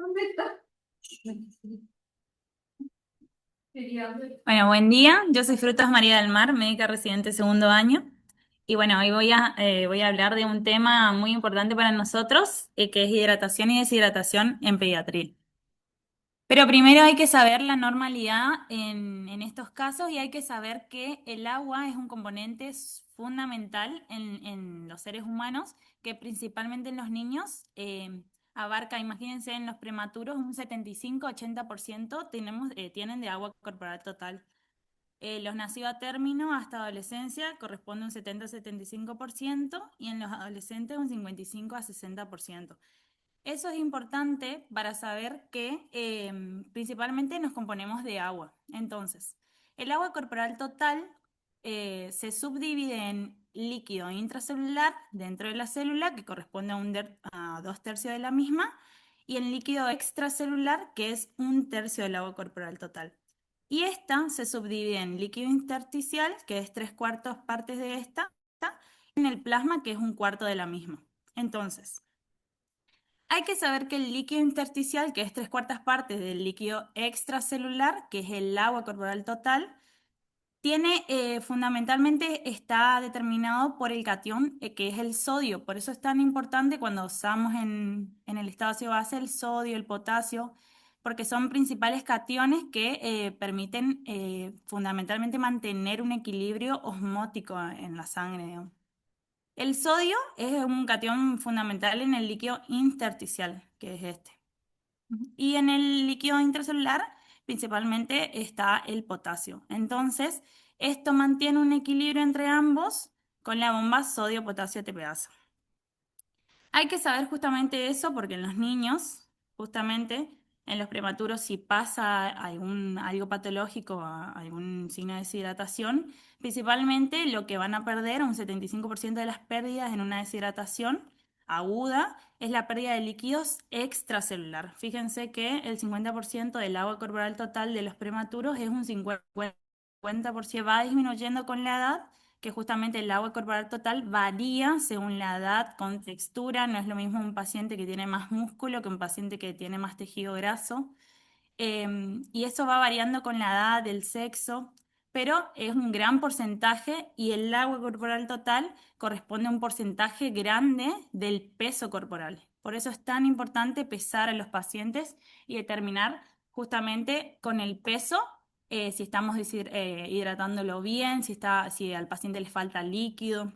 ¿Dónde está? Bueno, buen día. Yo soy Frutas María del Mar, médica residente segundo año. Y bueno, hoy voy a hablar de un tema muy importante para nosotros, que es hidratación y deshidratación en pediatría. Pero primero hay que saber la normalidad en estos casos y hay que saber que el agua es un componente fundamental en los seres humanos, que principalmente en los niños abarca, imagínense, en los prematuros un 75-80% tienen de agua corporal total. Los nacidos a término hasta adolescencia corresponde un 70-75% y en los adolescentes un 55-60%. Eso es importante para saber que principalmente nos componemos de agua. Entonces, el agua corporal total se subdivide en líquido intracelular dentro de la célula, que corresponde a 2/3 de la misma, y en líquido extracelular, que es 1/3 del agua corporal total. Y esta se subdivide en líquido intersticial, que es 3/4 partes de esta, y en el plasma, que es 1/4 de la misma. Entonces, hay que saber que el líquido intersticial, que es 3/4 partes del líquido extracelular, que es el agua corporal total, fundamentalmente está determinado por el catión, que es el sodio. Por eso es tan importante cuando usamos en el estado ácido base el sodio, el potasio, porque son principales cationes que permiten fundamentalmente mantener un equilibrio osmótico en la sangre, digamos. El sodio es un catión fundamental en el líquido intersticial, que es este. Y en el líquido intracelular principalmente está el potasio. Entonces, esto mantiene un equilibrio entre ambos con la bomba sodio-potasio TPasa. Hay que saber justamente eso porque en los niños, justamente en los prematuros, si pasa algo patológico, algún signo de deshidratación, principalmente lo que van a perder, un 75% de las pérdidas en una deshidratación aguda, es la pérdida de líquidos extracelular. Fíjense que el 50% del agua corporal total de los prematuros es un 50%, va disminuyendo con la edad, que justamente el agua corporal total varía según la edad, con textura. No es lo mismo un paciente que tiene más músculo que un paciente que tiene más tejido graso. Y eso va variando con la edad, el sexo, pero es un gran porcentaje y el agua corporal total corresponde a un porcentaje grande del peso corporal. Por eso es tan importante pesar a los pacientes y determinar justamente con el peso si estamos hidratándolo bien, si al paciente le falta líquido.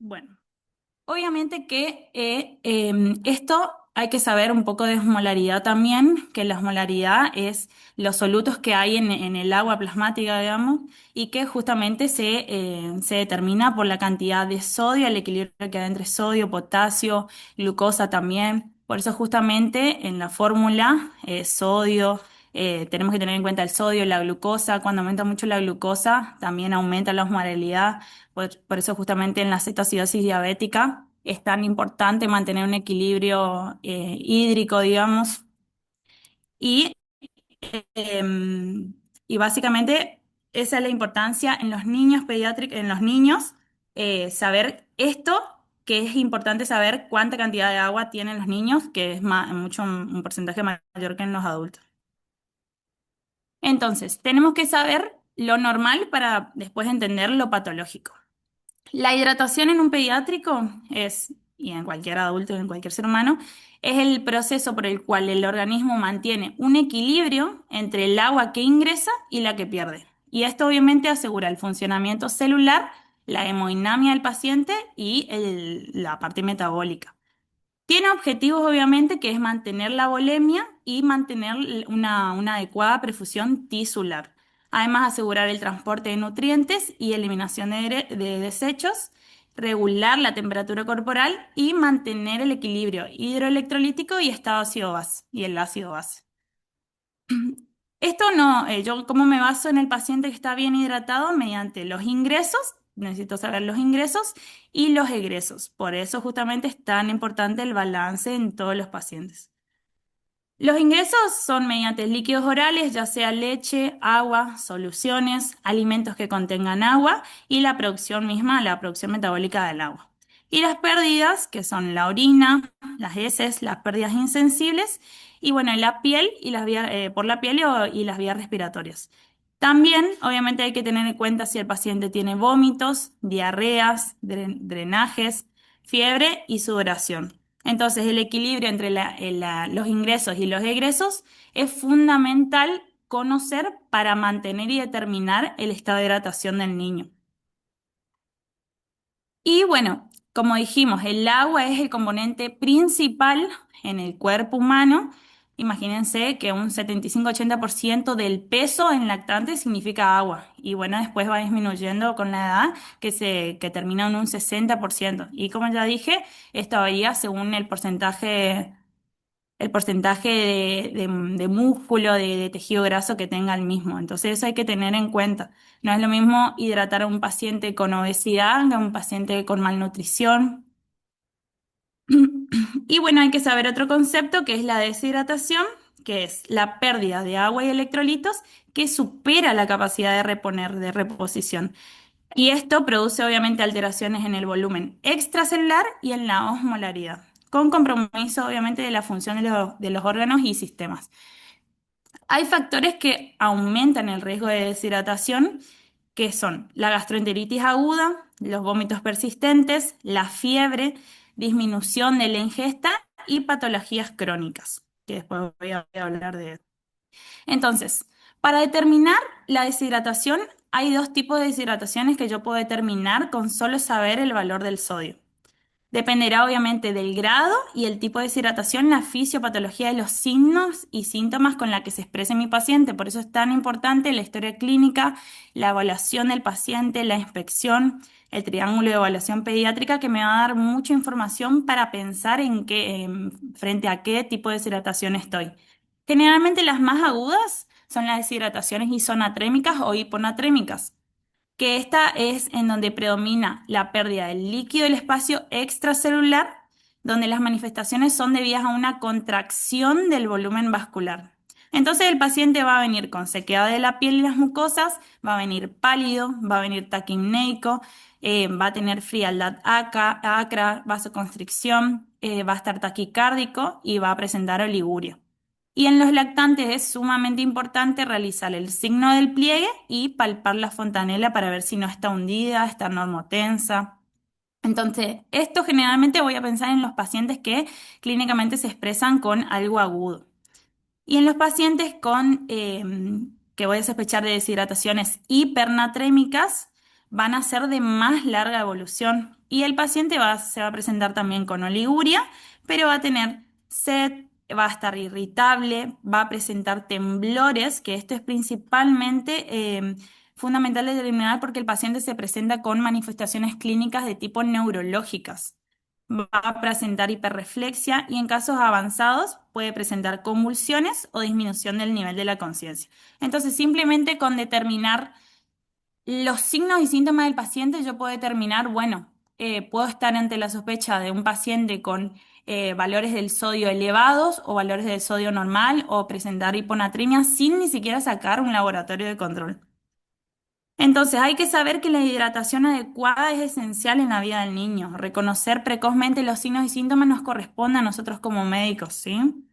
Bueno. Obviamente que esto hay que saber un poco de osmolaridad también, que la osmolaridad es los solutos que hay en el agua plasmática, digamos, y que justamente se determina por la cantidad de sodio, el equilibrio que hay entre sodio, potasio, glucosa también. Por eso justamente en la fórmula sodio, tenemos que tener en cuenta el sodio, la glucosa. Cuando aumenta mucho la glucosa, también aumenta la osmolaridad. Por eso justamente en la cetoacidosis diabética es tan importante mantener un equilibrio hídrico, digamos. Y, em, y básicamente esa es la importancia en los niños pediátricos, en los niños, saber esto, que es importante saber cuánta cantidad de agua tienen los niños, que es mucho un porcentaje mayor que en los adultos. Entonces, tenemos que saber lo normal para después entender lo patológico. La hidratación en un pediátrico es, y en cualquier adulto, en cualquier ser humano, es el proceso por el cual el organismo mantiene un equilibrio entre el agua que ingresa y la que pierde. Y esto obviamente asegura el funcionamiento celular, la hemodinamia del paciente y la parte metabólica. Tiene objetivos, obviamente, que es mantener la volemia y mantener una adecuada perfusión tisular. Además, asegurar el transporte de nutrientes y eliminación de desechos, regular la temperatura corporal y mantener el equilibrio hidroelectrolítico y estado ácido base y el ácido base. Esto no, yo cómo me baso en el paciente que está bien hidratado mediante los ingresos, necesito saber los ingresos y los egresos. Por eso justamente es tan importante el balance en todos los pacientes. Los ingresos son mediante líquidos orales, ya sea leche, agua, soluciones, alimentos que contengan agua y la producción misma, la producción metabólica del agua. Y las pérdidas, que son la orina, las heces, las pérdidas insensibles, y bueno, la piel y las vías, por la piel y las vías respiratorias. También, obviamente, hay que tener en cuenta si el paciente tiene vómitos, diarreas, drenajes, fiebre y sudoración. Entonces, el equilibrio entre los ingresos y los egresos es fundamental conocer para mantener y determinar el estado de hidratación del niño. Y bueno, como dijimos, el agua es el componente principal en el cuerpo humano. Imagínense que un 75-80% del peso en lactante significa agua. Y bueno, después va disminuyendo con la edad, que termina en un 60%. Y como ya dije, esto varía según el porcentaje de músculo, de tejido graso que tenga el mismo. Entonces eso hay que tener en cuenta. No es lo mismo hidratar a un paciente con obesidad que a un paciente con malnutrición. Y bueno, hay que saber otro concepto que es la deshidratación, que es la pérdida de agua y electrolitos que supera la capacidad de reponer, de reposición. Y esto produce obviamente alteraciones en el volumen extracelular y en la osmolaridad, con compromiso obviamente de la función de los órganos y sistemas. Hay factores que aumentan el riesgo de deshidratación, que son la gastroenteritis aguda, los vómitos persistentes, la fiebre, disminución de la ingesta y patologías crónicas, que después voy a hablar de eso. Entonces, para determinar la deshidratación, hay dos tipos de deshidrataciones que yo puedo determinar con solo saber el valor del sodio. Dependerá obviamente del grado y el tipo de deshidratación, la fisiopatología de los signos y síntomas con la que se exprese mi paciente. Por eso es tan importante la historia clínica, la evaluación del paciente, la inspección, el triángulo de evaluación pediátrica que me va a dar mucha información para pensar frente a qué tipo de deshidratación estoy. Generalmente las más agudas son las deshidrataciones isonatrémicas o hiponatrémicas, que esta es en donde predomina la pérdida del líquido del espacio extracelular, donde las manifestaciones son debidas a una contracción del volumen vascular. Entonces el paciente va a venir con sequedad de la piel y las mucosas, va a venir pálido, va a venir taquimneico, va a tener frialdad acra, vasoconstricción, va a estar taquicárdico y va a presentar oliguria. Y en los lactantes es sumamente importante realizar el signo del pliegue y palpar la fontanela para ver si no está hundida, está normotensa. Entonces, esto generalmente voy a pensar en los pacientes que clínicamente se expresan con algo agudo. Y en los pacientes que voy a sospechar de deshidrataciones hipernatrémicas, van a ser de más larga evolución. Y el paciente se va a presentar también con oliguria, pero va a tener sed, va a estar irritable, va a presentar temblores, que esto es principalmente fundamental de determinar porque el paciente se presenta con manifestaciones clínicas de tipo neurológicas. Va a presentar hiperreflexia y en casos avanzados puede presentar convulsiones o disminución del nivel de la conciencia. Entonces, simplemente con determinar los signos y síntomas del paciente, yo puedo determinar, bueno, puedo estar ante la sospecha de un paciente con valores del sodio elevados o valores del sodio normal o presentar hiponatremia sin ni siquiera sacar un laboratorio de control. Entonces, hay que saber que la hidratación adecuada es esencial en la vida del niño. Reconocer precozmente los signos y síntomas nos corresponde a nosotros como médicos, ¿sí?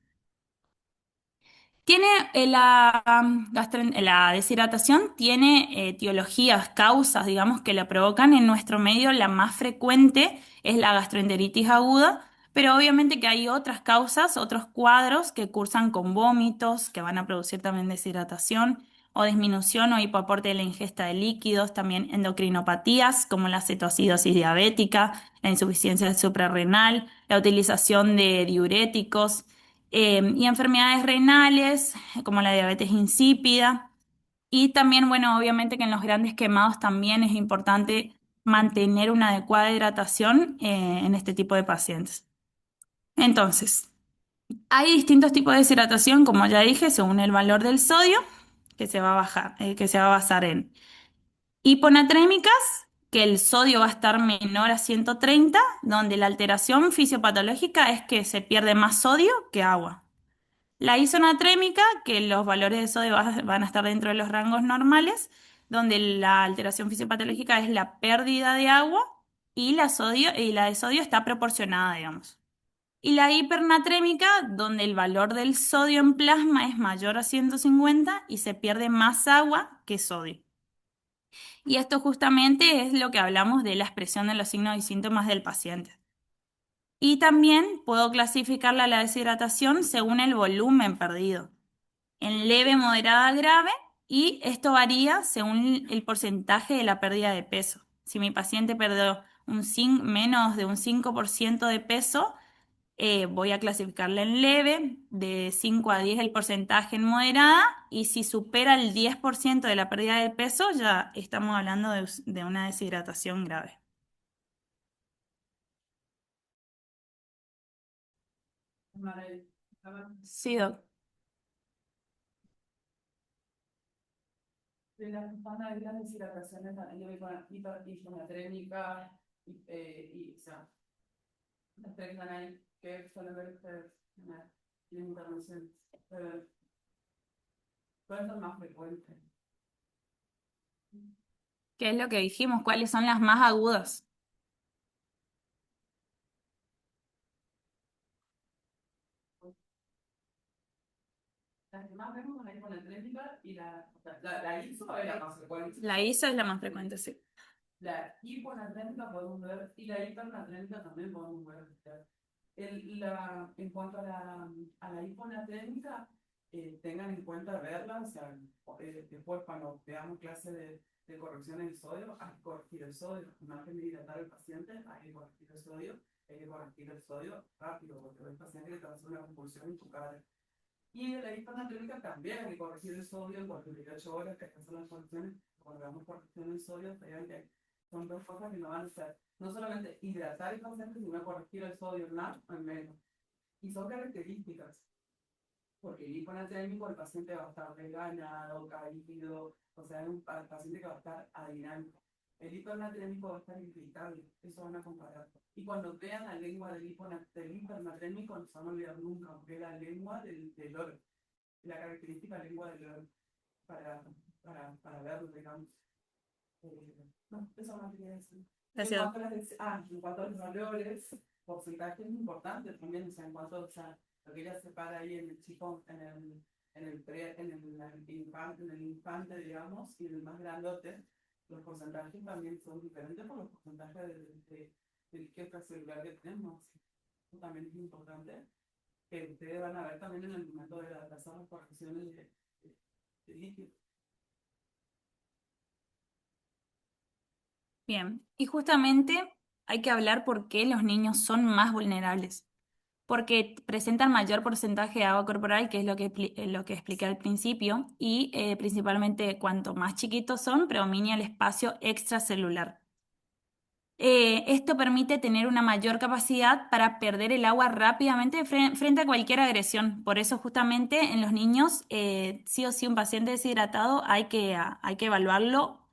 Tiene la deshidratación tiene etiologías, causas, digamos, que la provocan. En nuestro medio la más frecuente es la gastroenteritis aguda, pero obviamente que hay otras causas, otros cuadros que cursan con vómitos, que van a producir también deshidratación o disminución o hipoaporte de la ingesta de líquidos, también endocrinopatías como la cetoacidosis diabética, la insuficiencia suprarrenal, la utilización de diuréticos y enfermedades renales, como la diabetes insípida. Y también, bueno, obviamente que en los grandes quemados también es importante mantener una adecuada hidratación en este tipo de pacientes. Entonces, hay distintos tipos de deshidratación, como ya dije, según el valor del sodio, que se va a bajar, que se va a basar en hiponatrémicas, que el sodio va a estar menor a 130, donde la alteración fisiopatológica es que se pierde más sodio que agua. La isonatrémica, que los valores de sodio van a estar dentro de los rangos normales, donde la alteración fisiopatológica es la pérdida de agua. y la de sodio está proporcionada, digamos. Y la hipernatrémica, donde el valor del sodio en plasma es mayor a 150 y se pierde más agua que sodio. Y esto justamente es lo que hablamos de la expresión de los signos y síntomas del paciente. Y también puedo clasificarla la deshidratación según el volumen perdido, en leve, moderada, grave, y esto varía según el porcentaje de la pérdida de peso. Si mi paciente perdió menos de un 5% de peso, voy a clasificarla en leve, de 5 a 10 el porcentaje en moderada, y si supera el 10% de la pérdida de peso, ya estamos hablando de una deshidratación grave. Sí, doc. De las van a ir las deshidrataciones también yo vi con hiponatrémica o sea, las tres van ahí que suelen ver ustedes en la intervención. Eh, ¿Cuáles son más frecuentes? ¿Qué es lo que dijimos? ¿Cuáles son las más agudas? Las que más vemos son la hiponatrémica y la ISO es la más frecuente. La ISO es la más frecuente, sí. La hiponatrémica podemos ver y la hipernatrémica también podemos ver. En cuanto a la hiponatrémica, tengan en cuenta verla, o sea, después cuando veamos clase de corrección del sodio, hay que corregir el sodio, más que hidratar al paciente, hay que corregir el sodio, hay que corregir el sodio rápido, porque el paciente que te va a hacer una convulsión en tu cara. Y de la hipernatremia también hay que corregir el sodio en 48 horas, que son las correcciones. Cuando hagamos corrección del sodio, vean que son dos cosas que no van a ser, no solamente hidratar el paciente, sino corregir el sodio más o menos. Y son características, porque el hiponatrémico, el paciente va a estar desganado, caído, o sea, es un paciente que va a estar adinámico. El hipernatrémico va a estar irritable, eso van a comparar. Y cuando vean la lengua del hipernatrémico, no se van a olvidar nunca, porque es la lengua del oro, la característica lengua del oro, para verlo, digamos. No, eso no quería decir. Gracias. En cuanto a los valores, porcentaje es importante también, o sea, en cuanto, o sea, lo que ella separa ahí en el chico, en el infante, digamos, y en el más grandote, los porcentajes también son diferentes por los porcentajes de riqueza celular que tenemos. Eso también es importante, que ustedes van a ver también en el momento de las correcciones de líquido. Bien, y justamente hay que hablar por qué los niños son más vulnerables. Porque presentan mayor porcentaje de agua corporal, que es lo que expliqué al principio, y principalmente cuanto más chiquitos son, predomina el espacio extracelular. Esto permite tener una mayor capacidad para perder el agua rápidamente frente a cualquier agresión. Por eso justamente en los niños, sí o sí un paciente deshidratado hay que evaluarlo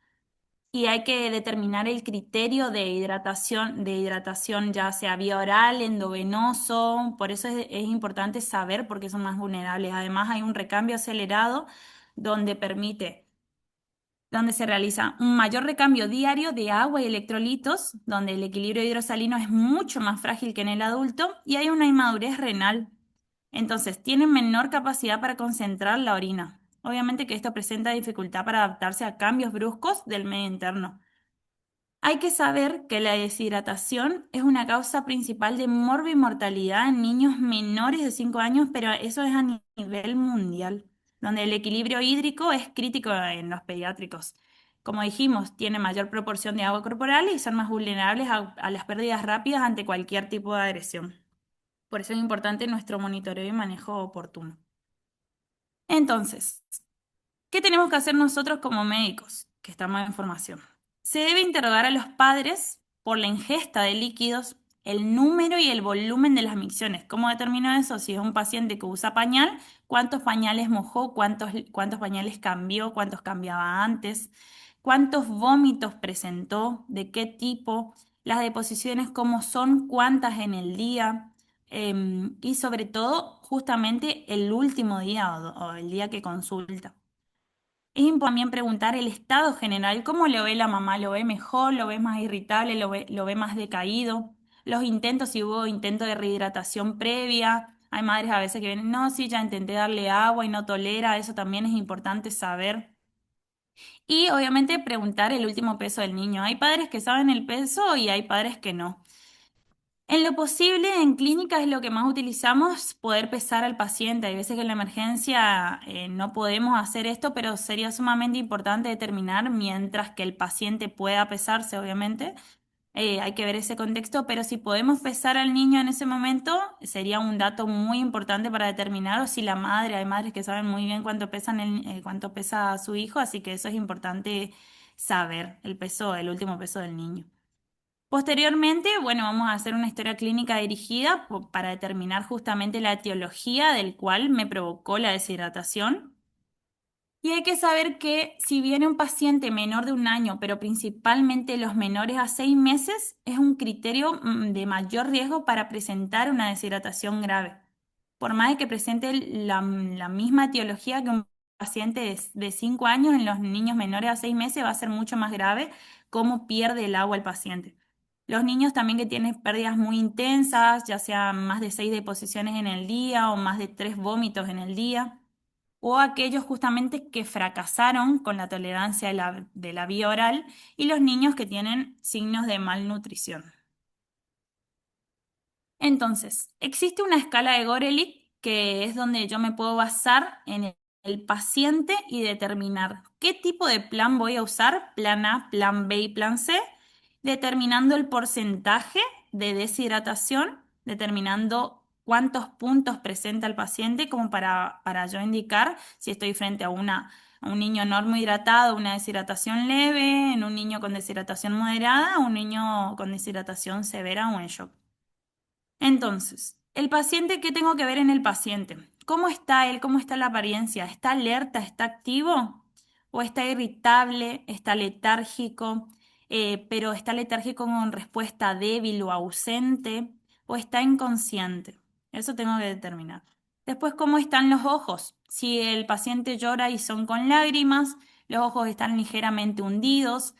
y hay que determinar el criterio de hidratación ya sea vía oral, endovenoso. Por eso es importante saber por qué son más vulnerables. Además, hay un recambio acelerado donde donde se realiza un mayor recambio diario de agua y electrolitos, donde el equilibrio hidrosalino es mucho más frágil que en el adulto, y hay una inmadurez renal. Entonces, tienen menor capacidad para concentrar la orina. Obviamente que esto presenta dificultad para adaptarse a cambios bruscos del medio interno. Hay que saber que la deshidratación es una causa principal de morbimortalidad en niños menores de 5 años, pero eso es a nivel mundial, donde el equilibrio hídrico es crítico en los pediátricos. Como dijimos, tiene mayor proporción de agua corporal y son más vulnerables a las pérdidas rápidas ante cualquier tipo de agresión. Por eso es importante nuestro monitoreo y manejo oportuno. Entonces, ¿qué tenemos que hacer nosotros como médicos que estamos en formación? Se debe interrogar a los padres por la ingesta de líquidos, el número y el volumen de las micciones. ¿Cómo determino eso? Si es un paciente que usa pañal, ¿cuántos pañales mojó? ¿Cuántos pañales cambió? ¿Cuántos cambiaba antes? ¿Cuántos vómitos presentó? ¿De qué tipo? Las deposiciones, ¿cómo son? ¿Cuántas en el día? Y sobre todo, justamente el último día o el día que consulta. Es importante también preguntar el estado general, cómo lo ve la mamá, lo ve mejor, lo ve más irritable, lo ve más decaído, los intentos, si hubo intento de rehidratación previa. Hay madres a veces que ven, no, sí, ya intenté darle agua y no tolera, eso también es importante saber. Y obviamente preguntar el último peso del niño. Hay padres que saben el peso y hay padres que no. En lo posible, en clínica es lo que más utilizamos, poder pesar al paciente. Hay veces que en la emergencia no podemos hacer esto, pero sería sumamente importante determinar mientras que el paciente pueda pesarse, obviamente. Hay que ver ese contexto, pero si podemos pesar al niño en ese momento, sería un dato muy importante para determinar, o si la madre, hay madres que saben muy bien cuánto pesa su hijo, así que eso es importante saber, el peso, el último peso del niño. Posteriormente, bueno, vamos a hacer una historia clínica dirigida para determinar justamente la etiología del cual me provocó la deshidratación. Y hay que saber que si viene un paciente menor de un año, pero principalmente los menores a 6 meses, es un criterio de mayor riesgo para presentar una deshidratación grave. Por más de que presente la misma etiología que un paciente de 5 años, en los niños menores a 6 meses va a ser mucho más grave cómo pierde el agua el paciente. Los niños también que tienen pérdidas muy intensas, ya sea más de 6 deposiciones en el día o más de 3 vómitos en el día, o aquellos justamente que fracasaron con la tolerancia de la vía oral, y los niños que tienen signos de malnutrición. Entonces, existe una escala de Gorelick que es donde yo me puedo basar en el paciente y determinar qué tipo de plan voy a usar, plan A, plan B y plan C, determinando el porcentaje de deshidratación, determinando cuántos puntos presenta el paciente como para yo indicar si estoy frente a un niño normohidratado, una deshidratación leve, en un niño con deshidratación moderada, un niño con deshidratación severa o en shock. Entonces, el paciente, ¿qué tengo que ver en el paciente? ¿Cómo está él? ¿Cómo está la apariencia? ¿Está alerta? ¿Está activo? ¿O está irritable? ¿Está letárgico? Pero está letárgico con respuesta débil o ausente. ¿O está inconsciente? Eso tengo que determinar. Después, ¿cómo están los ojos? Si el paciente llora y son con lágrimas, los ojos están ligeramente hundidos,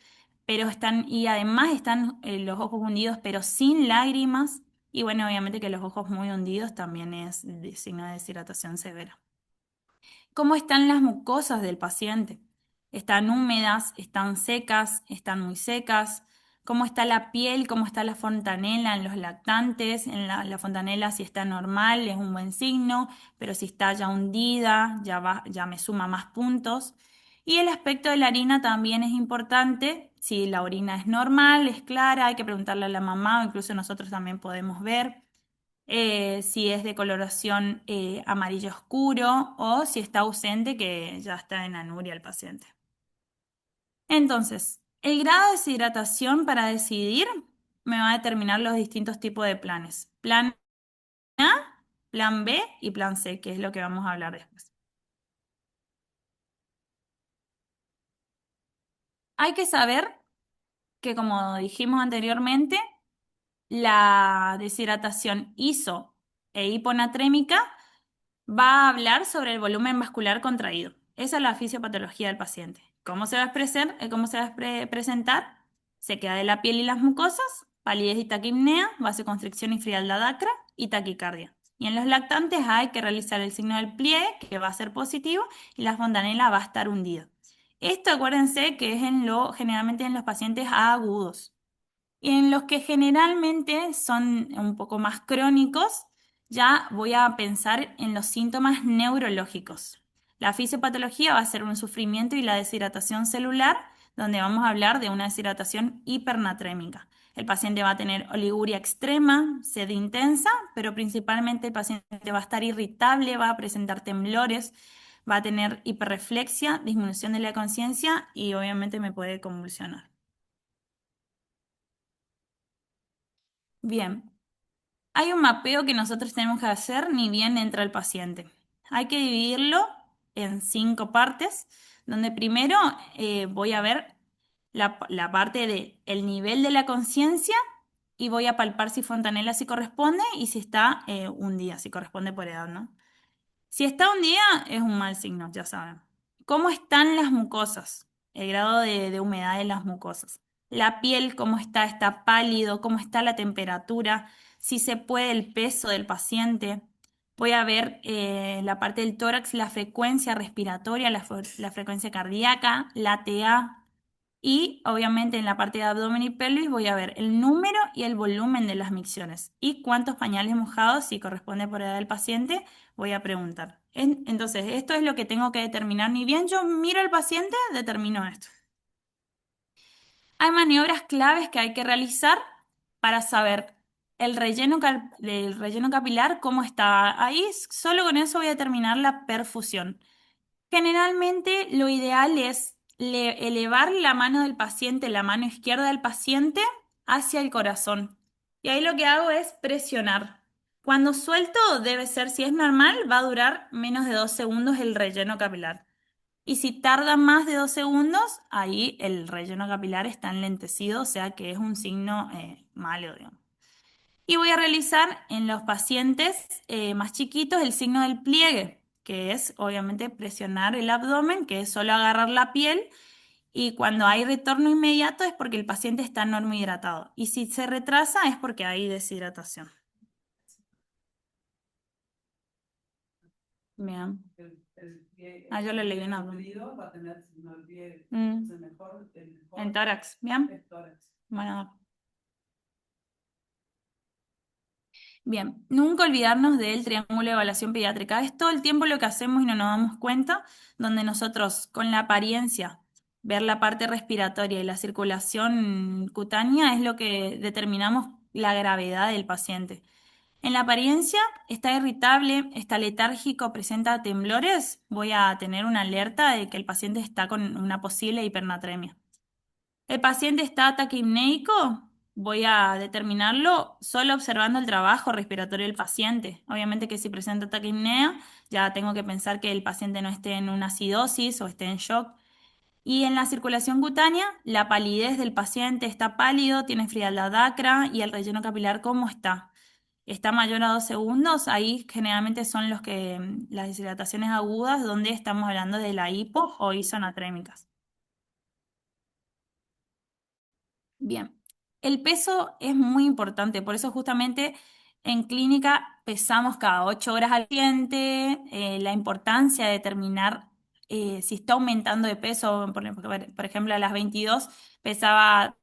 pero y además están los ojos hundidos, pero sin lágrimas. Y bueno, obviamente que los ojos muy hundidos también es signo de deshidratación severa. ¿Cómo están las mucosas del paciente? ¿Están húmedas? ¿Están secas? ¿Están muy secas? ¿Cómo está la piel? ¿Cómo está la fontanela en los lactantes? En la fontanela, si está normal es un buen signo, pero si está ya hundida ya me suma más puntos. Y el aspecto de la harina también es importante. Si la orina es normal, es clara, hay que preguntarle a la mamá, o incluso nosotros también podemos ver si es de coloración amarillo oscuro, o si está ausente, que ya está en anuria el paciente. Entonces, el grado de deshidratación para decidir me va a determinar los distintos tipos de planes. Plan A, plan B y plan C, que es lo que vamos a hablar después. Hay que saber que, como dijimos anteriormente, la deshidratación iso e hiponatrémica va a hablar sobre el volumen vascular contraído. Esa es la fisiopatología del paciente. ¿Cómo se va a expresar? ¿Cómo se va a presentar? Sequedad de la piel y las mucosas, palidez y taquipnea, vasoconstricción y frialdad acra y taquicardia. Y en los lactantes hay que realizar el signo del pliegue, que va a ser positivo, y la fontanela va a estar hundida. Esto acuérdense que es generalmente en los pacientes agudos. Y en los que generalmente son un poco más crónicos, ya voy a pensar en los síntomas neurológicos. La fisiopatología va a ser un sufrimiento y la deshidratación celular, donde vamos a hablar de una deshidratación hipernatrémica. El paciente va a tener oliguria extrema, sed intensa, pero principalmente el paciente va a estar irritable, va a presentar temblores, va a tener hiperreflexia, disminución de la conciencia y obviamente me puede convulsionar. Bien. Hay un mapeo que nosotros tenemos que hacer ni bien entra el paciente. Hay que dividirlo en 5 partes, donde primero voy a ver la parte de el nivel de la conciencia y voy a palpar si Fontanella sí corresponde y si está un día, si corresponde por edad, ¿no? Si está un día es un mal signo, ya saben. cómo están las mucosas, el grado de humedad de las mucosas. La piel, cómo está pálido, cómo está la temperatura, si se puede el peso del paciente. Voy a ver la parte del tórax, la frecuencia respiratoria, la frecuencia cardíaca, la TA. Y obviamente en la parte de abdomen y pelvis voy a ver el número y el volumen de las micciones y cuántos pañales mojados, si corresponde por edad del paciente, voy a preguntar. Entonces, esto es lo que tengo que determinar. Ni bien yo miro al paciente, determino esto. Hay maniobras claves que hay que realizar para saber el relleno capilar, cómo está. Ahí solo con eso voy a determinar la perfusión. Generalmente lo ideal es elevar la mano del paciente, la mano izquierda del paciente, hacia el corazón. Y ahí lo que hago es presionar. Cuando suelto, debe ser, si es normal, va a durar menos de 2 segundos el relleno capilar. Y si tarda más de 2 segundos, ahí el relleno capilar está enlentecido, o sea que es un signo malo, digamos. Y voy a realizar en los pacientes más chiquitos el signo del pliegue, que es obviamente presionar el abdomen, que es solo agarrar la piel. Y cuando hay retorno inmediato es porque el paciente está normohidratado. Y si se retrasa es porque hay deshidratación. Bien. El pie, Ah, yo lo el leí pie en abdomen. nutrido va a tener signo del pie, Mm. el En mejor tórax. Bien. es tórax. Bueno. Bien, nunca olvidarnos del triángulo de evaluación pediátrica. Es todo el tiempo lo que hacemos y no nos damos cuenta, donde nosotros con la apariencia, ver la parte respiratoria y la circulación cutánea es lo que determinamos la gravedad del paciente. En la apariencia, está irritable, está letárgico, presenta temblores, voy a tener una alerta de que el paciente está con una posible hipernatremia. El paciente está taquipnéico, voy a determinarlo solo observando el trabajo respiratorio del paciente. Obviamente que si presenta taquipnea, ya tengo que pensar que el paciente no esté en una acidosis o esté en shock. Y en la circulación cutánea, la palidez del paciente está pálido, tiene frialdad acra y el relleno capilar, ¿cómo está? Está mayor a 2 segundos, ahí generalmente son las deshidrataciones agudas donde estamos hablando de la hipo o isonatrémicas. Bien, el peso es muy importante, por eso justamente en clínica pesamos cada 8 horas al paciente, la importancia de determinar si está aumentando de peso, por ejemplo, a las 22 pesaba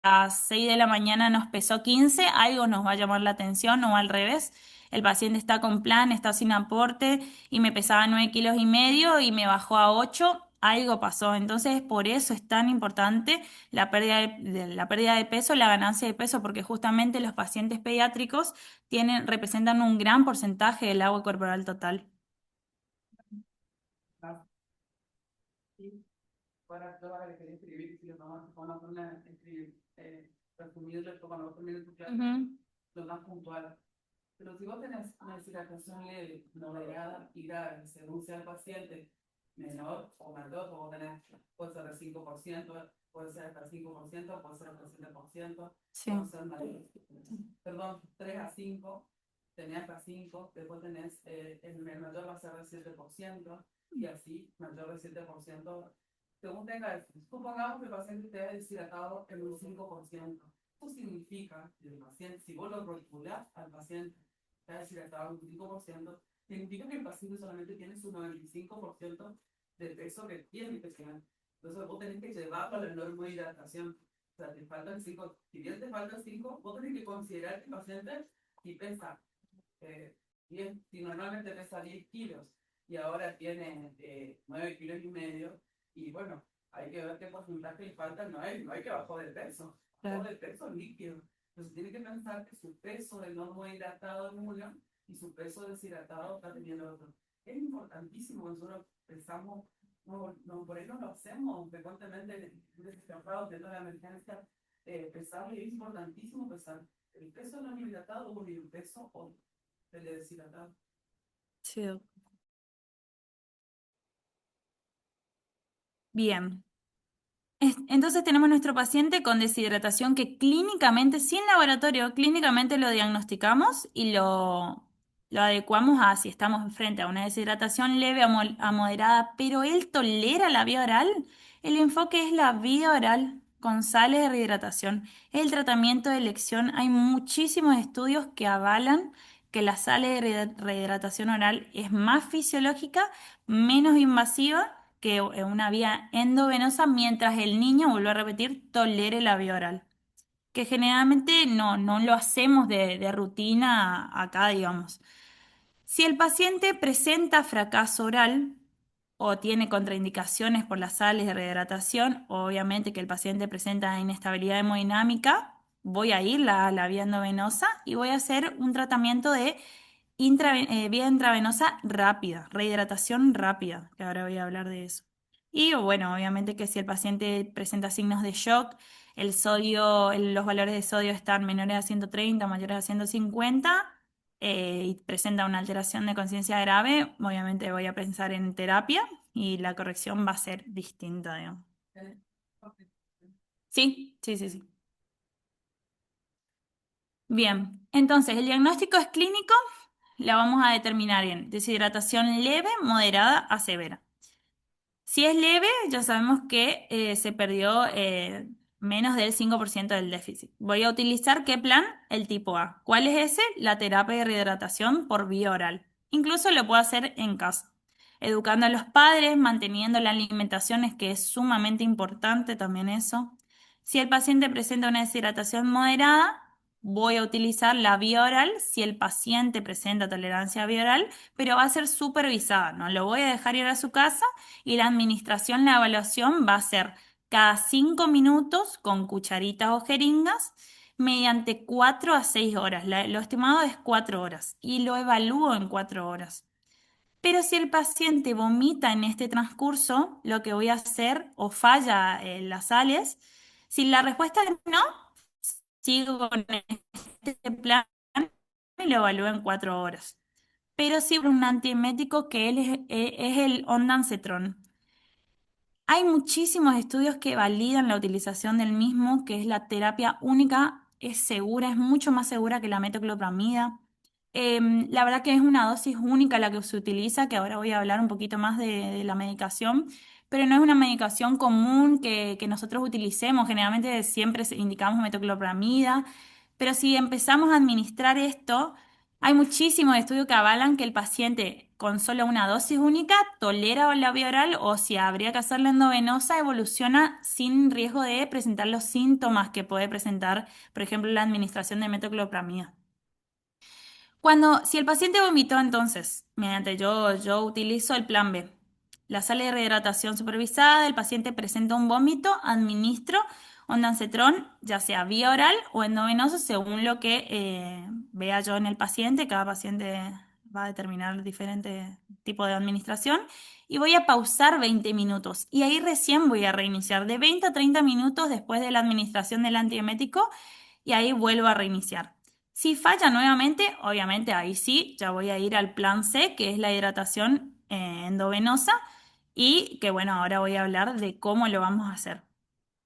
a las 6 de la mañana nos pesó 15, algo nos va a llamar la atención o al revés. El paciente está con plan, está sin aporte y me pesaba 9,5 kilos y me bajó a 8, algo pasó. Entonces, por eso es tan importante la pérdida de peso, la ganancia de peso, porque justamente los pacientes pediátricos representan un gran porcentaje del agua corporal total. Ah, sí, para que quería escribir, si lo vamos a poner escribir, resumirlo, cuando termine tu clase, Ujú. lo más puntual. Pero si vos tenés una deshidratación leve, moderada y grave, según sea el paciente, menor o mayor, vos tenés, puede ser el 5%, puede ser hasta el 5%, puede ser hasta el 7%, Sí. puede ser mayor. Perdón, 3 a 5, tenés hasta 5, después tenés, el mayor va a ser del 7%, y así, mayor del 7%, según tenga eso. Supongamos que el paciente esté deshidratado en un 5%. Eso significa que el paciente, si vos lo calculás al paciente, está deshidratado en un 5%, significa que el paciente solamente tiene su 95% del peso que tiene que tener. Entonces vos tenés que llevarlo a la norma de hidratación. O sea, te faltan 5. Si bien te faltan 5, vos tenés que considerar que el paciente, si pesa 10, si normalmente pesa 10 kilos y ahora tiene 9,5 kilos, y bueno, hay que ver qué porcentaje le falta, no hay que bajar de peso, Claro. bajó de peso líquido. Entonces tiene que pensar que su peso del no hidratado nulo y su peso deshidratado está teniendo otro. Es importantísimo que nosotros pensamos, por ahí no lo hacemos frecuentemente, desescapados de toda la emergencia, pesar, y es importantísimo pesar el peso no hidratado o el peso del deshidratado. Sí. Bien. Entonces tenemos nuestro paciente con deshidratación que clínicamente, sin laboratorio, clínicamente lo diagnosticamos y lo adecuamos a si estamos frente a una deshidratación leve a moderada, pero él tolera la vía oral. El enfoque es la vía oral con sales de rehidratación. Es el tratamiento de elección. Hay muchísimos estudios que avalan que la sales de rehidratación oral es más fisiológica, menos invasiva que una vía endovenosa, mientras el niño, vuelvo a repetir, tolere la vía oral, que generalmente no lo hacemos de rutina acá, digamos. Si el paciente presenta fracaso oral o tiene contraindicaciones por las sales de rehidratación, obviamente que el paciente presenta inestabilidad hemodinámica, voy a ir a la vía endovenosa y voy a hacer un tratamiento de vía intravenosa rápida, rehidratación rápida, que ahora voy a hablar de eso. Y bueno, obviamente que si el paciente presenta signos de shock, el sodio, los valores de sodio están menores a 130, mayores a 150, y presenta una alteración de conciencia grave, obviamente voy a pensar en terapia y la corrección va a ser distinta, digamos. Ok. Sí, sí, sí, sí. Bien, entonces el diagnóstico es clínico, la vamos a determinar en deshidratación leve, moderada a severa. Si es leve, ya sabemos que se perdió menos del 5% del déficit. Voy a utilizar ¿qué plan? El tipo A. ¿Cuál es ese? La terapia de rehidratación por vía oral. Incluso lo puedo hacer en casa. Educando a los padres, manteniendo la alimentación, es que es sumamente importante también eso. Si el paciente presenta una deshidratación moderada, voy a utilizar la vía oral si el paciente presenta tolerancia a vía oral, pero va a ser supervisada. No lo voy a dejar ir a su casa y la administración, la evaluación va a ser cada 5 minutos con cucharitas o jeringas mediante 4 a 6 horas. Lo estimado es 4 horas y lo evalúo en 4 horas. Pero si el paciente vomita en este transcurso, lo que voy a hacer o falla las sales, si la respuesta es no, sigo con este plan y lo evalúo en 4 horas. Pero sí un antiemético que él es el ondansetron. Hay muchísimos estudios que validan la utilización del mismo, que es la terapia única, es segura, es mucho más segura que la metoclopramida. La verdad que es una dosis única la que se utiliza, que ahora voy a hablar un poquito más de la medicación, pero no es una medicación común que nosotros utilicemos. Generalmente siempre indicamos metoclopramida, pero si empezamos a administrar esto, hay muchísimos estudios que avalan que el paciente con solo una dosis única tolera la vía oral o si habría que hacerla endovenosa evoluciona sin riesgo de presentar los síntomas que puede presentar, por ejemplo, la administración de metoclopramida. Si el paciente vomitó, entonces, yo utilizo el plan B. La sala de rehidratación supervisada, el paciente presenta un vómito, administro ondansetron, ya sea vía oral o endovenoso, según lo que vea yo en el paciente. Cada paciente va a determinar diferente tipo de administración. Y voy a pausar 20 minutos. Y ahí recién voy a reiniciar de 20 a 30 minutos después de la administración del antiemético. Y ahí vuelvo a reiniciar. Si falla nuevamente, obviamente ahí sí, ya voy a ir al plan C, que es la hidratación endovenosa, y que bueno, ahora voy a hablar de cómo lo vamos a hacer.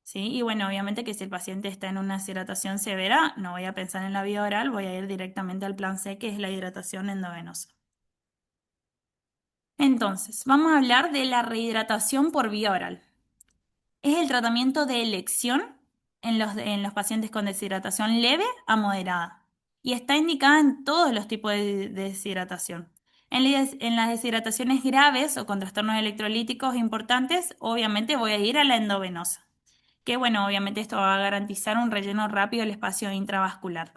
¿Sí? Y bueno, obviamente que si el paciente está en una deshidratación severa, no voy a pensar en la vía oral, voy a ir directamente al plan C, que es la hidratación endovenosa. Entonces, vamos a hablar de la rehidratación por vía oral. Es el tratamiento de elección en los pacientes con deshidratación leve a moderada y está indicada en todos los tipos de deshidratación. En las deshidrataciones graves o con trastornos electrolíticos importantes, obviamente voy a ir a la endovenosa, que bueno, obviamente esto va a garantizar un relleno rápido del espacio intravascular.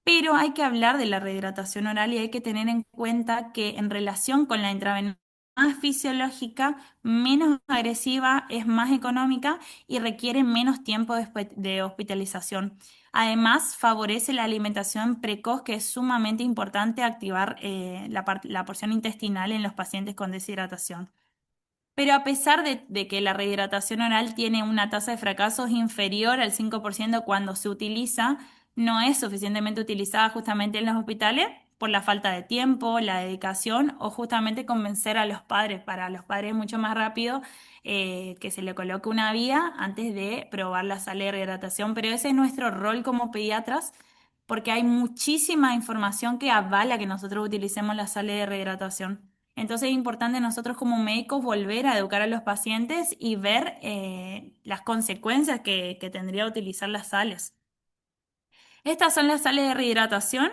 Pero hay que hablar de la rehidratación oral y hay que tener en cuenta que en relación con la intravenosa más fisiológica, menos agresiva, es más económica y requiere menos tiempo de hospitalización. Además, favorece la alimentación precoz, que es sumamente importante activar la porción intestinal en los pacientes con deshidratación. Pero a pesar de que la rehidratación oral tiene una tasa de fracasos inferior al 5% cuando se utiliza, no es suficientemente utilizada justamente en los hospitales por la falta de tiempo, la dedicación o justamente convencer a los padres. Para los padres es mucho más rápido que se le coloque una vía antes de probar la sal de rehidratación, pero ese es nuestro rol como pediatras, porque hay muchísima información que avala que nosotros utilicemos las sales de rehidratación. Entonces es importante nosotros como médicos volver a educar a los pacientes y ver las consecuencias que tendría utilizar las sales. Estas son las sales de rehidratación,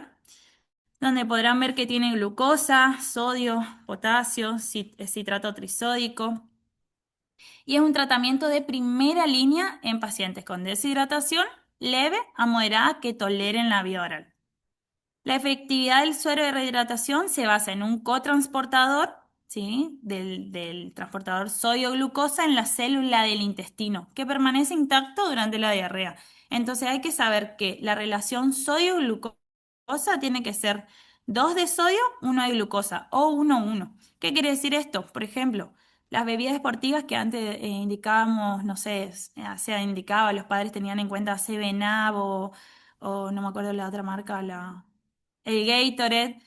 donde podrán ver que tiene glucosa, sodio, potasio, citrato trisódico. Y es un tratamiento de primera línea en pacientes con deshidratación leve a moderada que toleren la vía oral. La efectividad del suero de rehidratación se basa en un cotransportador, ¿sí? del transportador sodio-glucosa en la célula del intestino, que permanece intacto durante la diarrea. Entonces hay que saber que la relación sodio-glucosa tiene que ser 2 de sodio, 1 de glucosa o 1-1. ¿Qué quiere decir esto? Por ejemplo, las bebidas deportivas que antes indicábamos, no sé, se indicaba, los padres tenían en cuenta 7-Up o no me acuerdo la otra marca, el Gatorade.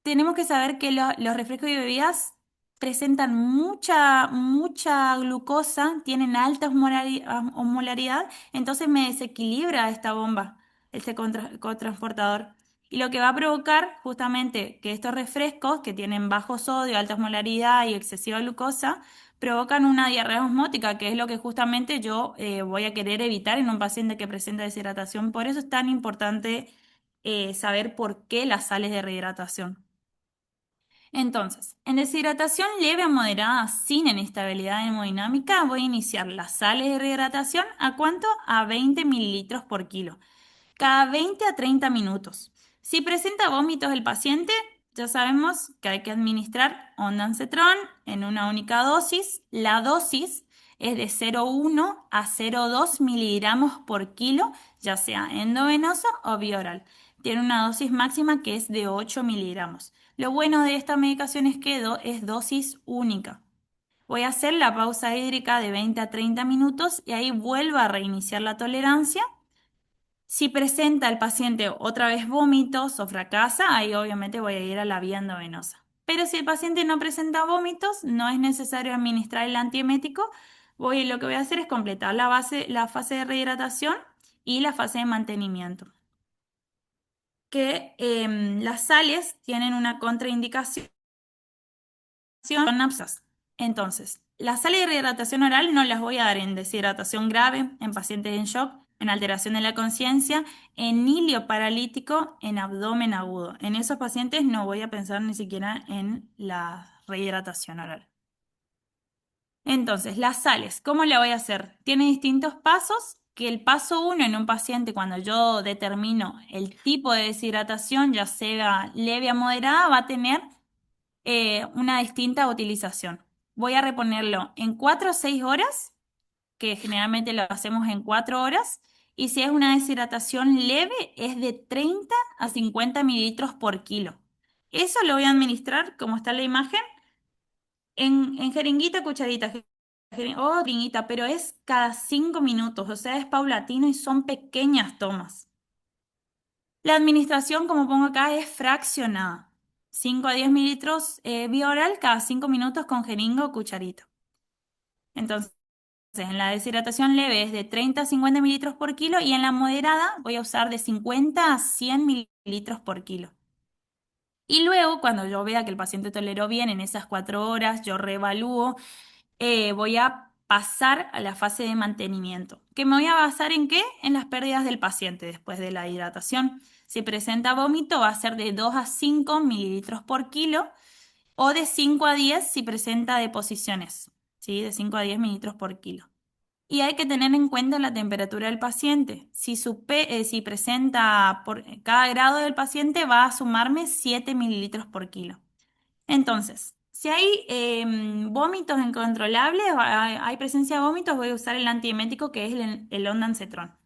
Tenemos que saber que los refrescos y bebidas presentan mucha glucosa, tienen alta osmolaridad, entonces me desequilibra esta bomba, este cotransportador. Y lo que va a provocar justamente que estos refrescos, que tienen bajo sodio, alta osmolaridad y excesiva glucosa, provocan una diarrea osmótica, que es lo que justamente yo voy a querer evitar en un paciente que presenta deshidratación. Por eso es tan importante saber por qué las sales de rehidratación. Entonces, en deshidratación leve a moderada sin inestabilidad hemodinámica, voy a iniciar las sales de rehidratación ¿a cuánto? A 20 mililitros por kilo, cada 20 a 30 minutos. Si presenta vómitos el paciente, ya sabemos que hay que administrar ondansetron en una única dosis. La dosis es de 0,1 a 0,2 miligramos por kilo, ya sea endovenoso o vía oral. Tiene una dosis máxima que es de 8 miligramos. Lo bueno de esta medicación es que es dosis única. Voy a hacer la pausa hídrica de 20 a 30 minutos y ahí vuelvo a reiniciar la tolerancia. Si presenta el paciente otra vez vómitos o fracasa, ahí obviamente voy a ir a la vía endovenosa. Pero si el paciente no presenta vómitos, no es necesario administrar el antiemético. Lo que voy a hacer es completar la fase de rehidratación y la fase de mantenimiento. Que las sales tienen una contraindicación, son náuseas. Entonces, las sales de rehidratación oral no las voy a dar en deshidratación grave, en pacientes en shock, en alteración de la conciencia, en hilio paralítico, en abdomen agudo. En esos pacientes no voy a pensar ni siquiera en la rehidratación oral. Entonces, las sales, ¿cómo la voy a hacer? Tiene distintos pasos, que el paso 1 en un paciente, cuando yo determino el tipo de deshidratación, ya sea leve a moderada, va a tener una distinta utilización. Voy a reponerlo en 4 o 6 horas, que generalmente lo hacemos en 4 horas, y si es una deshidratación leve, es de 30 a 50 mililitros por kilo. Eso lo voy a administrar, como está en la imagen, en jeringuita, cucharita, o jeringuita, pero es cada 5 minutos, o sea, es paulatino y son pequeñas tomas. La administración, como pongo acá, es fraccionada. 5 a 10 mililitros vía oral cada 5 minutos con jeringa o cucharita. Entonces, en la deshidratación leve es de 30 a 50 mililitros por kilo y en la moderada voy a usar de 50 a 100 mililitros por kilo. Y luego, cuando yo vea que el paciente toleró bien en esas 4 horas, yo reevalúo, voy a pasar a la fase de mantenimiento. ¿Que me voy a basar en qué? En las pérdidas del paciente después de la hidratación. Si presenta vómito, va a ser de 2 a 5 mililitros por kilo o de 5 a 10 si presenta deposiciones, ¿sí? De 5 a 10 mililitros por kilo. Y hay que tener en cuenta la temperatura del paciente. Si presenta por cada grado del paciente, va a sumarme 7 mililitros por kilo. Entonces, si hay vómitos incontrolables, hay presencia de vómitos, voy a usar el antiemético que es el ondansetron.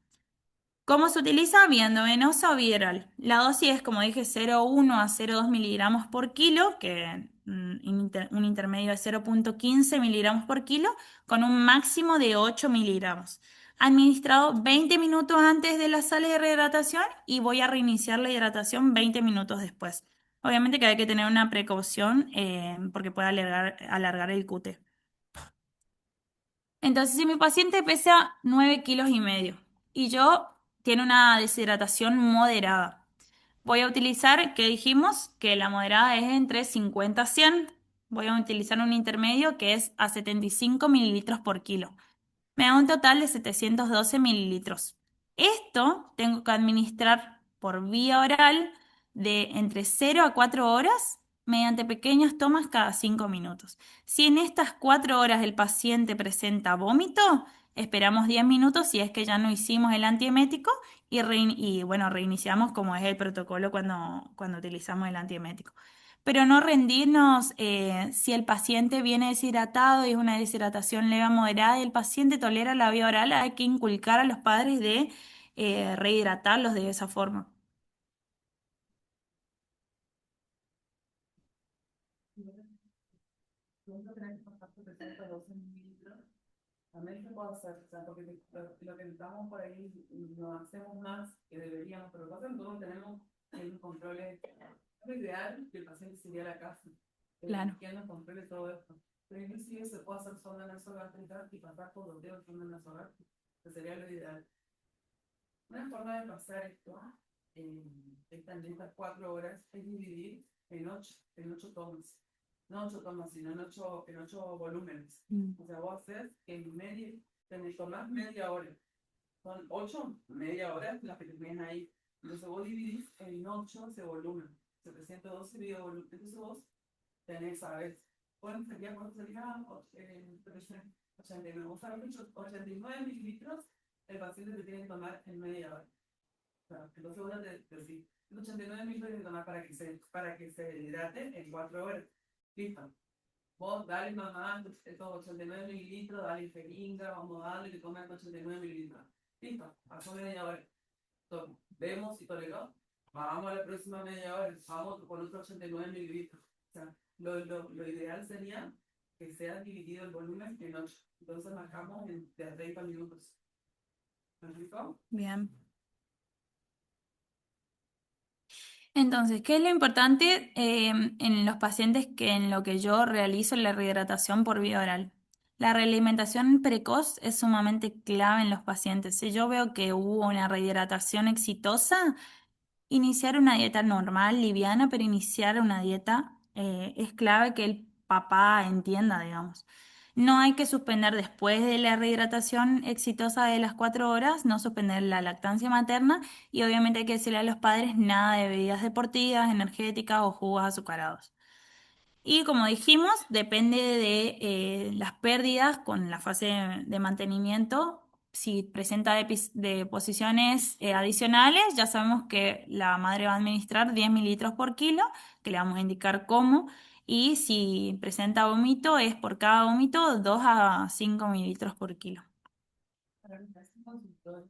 ¿Cómo se utiliza? Vía endovenosa o viral. La dosis es, como dije, 0,1 a 0,2 miligramos por kilo, que un intermedio de 0,15 miligramos por kilo, con un máximo de 8 miligramos. Administrado 20 minutos antes de la sala de rehidratación y voy a reiniciar la hidratación 20 minutos después. Obviamente que hay que tener una precaución porque puede alargar el QT. Entonces, si mi paciente pesa 9,5 kilos y yo tiene una deshidratación moderada. Voy a utilizar, ¿qué dijimos? Que la moderada es entre 50 a 100. Voy a utilizar un intermedio que es a 75 mililitros por kilo. Me da un total de 712 mililitros. Esto tengo que administrar por vía oral de entre 0 a 4 horas mediante pequeñas tomas cada 5 minutos. Si en estas 4 horas el paciente presenta vómito, esperamos 10 minutos si es que ya no hicimos el antiemético y bueno, reiniciamos como es el protocolo cuando utilizamos el antiemético. Pero no rendirnos si el paciente viene deshidratado y es una deshidratación leve a moderada y el paciente tolera la vía oral, hay que inculcar a los padres de rehidratarlos de esa forma. Nunca tenés que pasar por 312 mililitros. También se puede hacer, o sea, porque lo que estamos por ahí no hacemos más que deberíamos, pero lo que pasa es que nosotros tenemos el control. Lo ideal que el paciente se iría a la casa, Claro. que nos controle todo esto. Pero inclusive se puede hacer sonda nasogástrica y pasar por los dedos sonda nasogástrica, que sería lo ideal. Una forma de pasar esto, en estas 4 horas, es dividir en ocho tomas. No 8 tomas, sino en ocho volúmenes. O sea, vos haces en media, tomás media hora. Son 8 media hora las que tenés ahí. Entonces vos dividís en 8 ese volumen. 712 video volumen. Entonces vos tenés, ¿sabes? Bueno, sería cuánto sería 89. Vos sabés que 89 mililitros el paciente te tiene que tomar en media hora. O sea, entonces vos te decís, 89 mililitros tiene que tomar para que se hidrate en 4 horas. Listo. Vos dale mamá estos 89 mililitros, dale jeringa, vamos a darle que tome 89 mililitros. Listo, pasó media hora. Entonces, vemos si toleró. Vamos a la próxima media hora, vamos con otros 89 mililitros. O sea, lo ideal sería que sea dividido el volumen en 8. Entonces marcamos de a 30 minutos. ¿Me explicó? Bien. Entonces, ¿qué es lo importante en los pacientes que en lo que yo realizo la rehidratación por vía oral? La realimentación precoz es sumamente clave en los pacientes. Si yo veo que hubo una rehidratación exitosa, iniciar una dieta normal, liviana, pero iniciar una dieta es clave que el papá entienda, digamos. No hay que suspender después de la rehidratación exitosa de las 4 horas, no suspender la lactancia materna y obviamente hay que decirle a los padres nada de bebidas deportivas, energéticas o jugos azucarados. Y como dijimos, depende de las pérdidas con la fase de mantenimiento. Si presenta de posiciones adicionales, ya sabemos que la madre va a administrar 10 mililitros por kilo, que le vamos a indicar cómo. Y si presenta vómito, es por cada vómito 2 a 5 mililitros por kilo. Para mí, este consultor,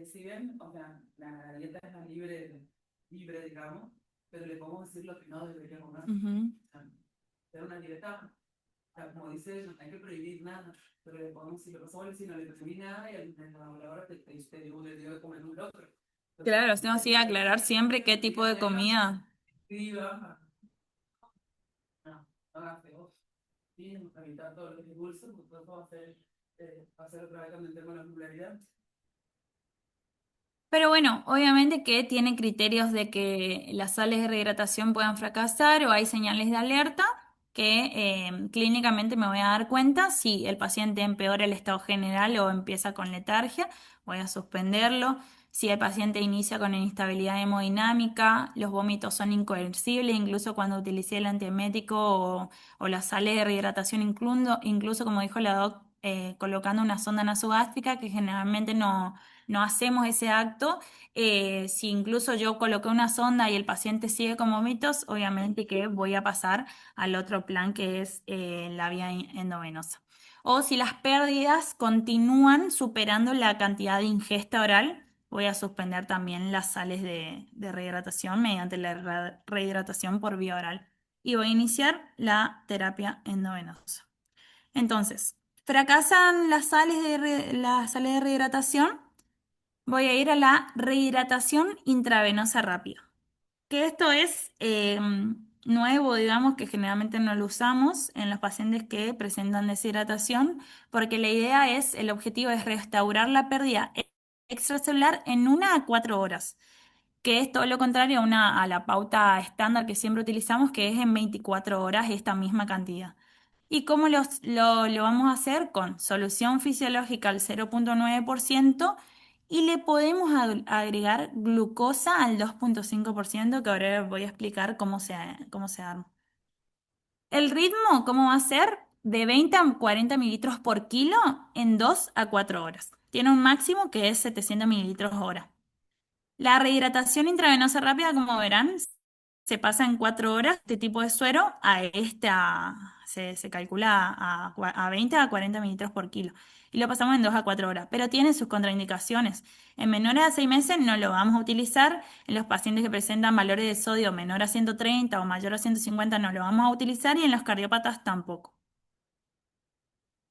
si bien, o sea, la dieta es libre, digamos, pero le podemos decir lo que no debería comer. Ujú. O sea, es una dieta, o sea, como dice ella, no hay que prohibir nada, pero le podemos decir, lo pasamos si no le prohibí nada y a la hora te digo, le digo de comer un otro. Claro, tenemos que aclarar siempre qué tipo de comida. Escriba, no, haga feos, y evitar todo lo que es dulce, porque eso va a ser otra vez también con la pluralidad. Pero bueno, obviamente que tiene criterios de que las sales de rehidratación puedan fracasar o hay señales de alerta que clínicamente me voy a dar cuenta si el paciente empeora el estado general o empieza con letargia, voy a suspenderlo. Si el paciente inicia con inestabilidad hemodinámica, los vómitos son incoercibles, incluso cuando utilicé el antiemético o las sales de rehidratación, incluso como dijo la doc, colocando una sonda nasogástrica que generalmente no hacemos ese acto. Si incluso yo coloqué una sonda y el paciente sigue con vómitos, obviamente que voy a pasar al otro plan que es la vía endovenosa. O si las pérdidas continúan superando la cantidad de ingesta oral, voy a suspender también las sales de rehidratación mediante la rehidratación por vía oral. Y voy a iniciar la terapia endovenosa. Entonces, fracasan las sales de rehidratación. Voy a ir a la rehidratación intravenosa rápida. Que esto es nuevo, digamos, que generalmente no lo usamos en los pacientes que presentan deshidratación, porque la idea es, el objetivo es restaurar la pérdida extracelular en 1 a 4 horas, que es todo lo contrario a la pauta estándar que siempre utilizamos, que es en 24 horas esta misma cantidad. ¿Y cómo lo vamos a hacer? Con solución fisiológica al 0,9% y le podemos agregar glucosa al 2,5%, que ahora voy a explicar cómo se arma. El ritmo, ¿cómo va a ser? De 20 a 40 mililitros por kilo en 2 a 4 horas. Tiene un máximo que es 700 mililitros hora. La rehidratación intravenosa rápida, como verán, se pasa en 4 horas este tipo de suero a se calcula a 20 a 40 mililitros por kilo. Y lo pasamos en 2 a 4 horas, pero tiene sus contraindicaciones. En menores a 6 meses no lo vamos a utilizar. En los pacientes que presentan valores de sodio menor a 130 o mayor a 150 no lo vamos a utilizar y en los cardiópatas tampoco.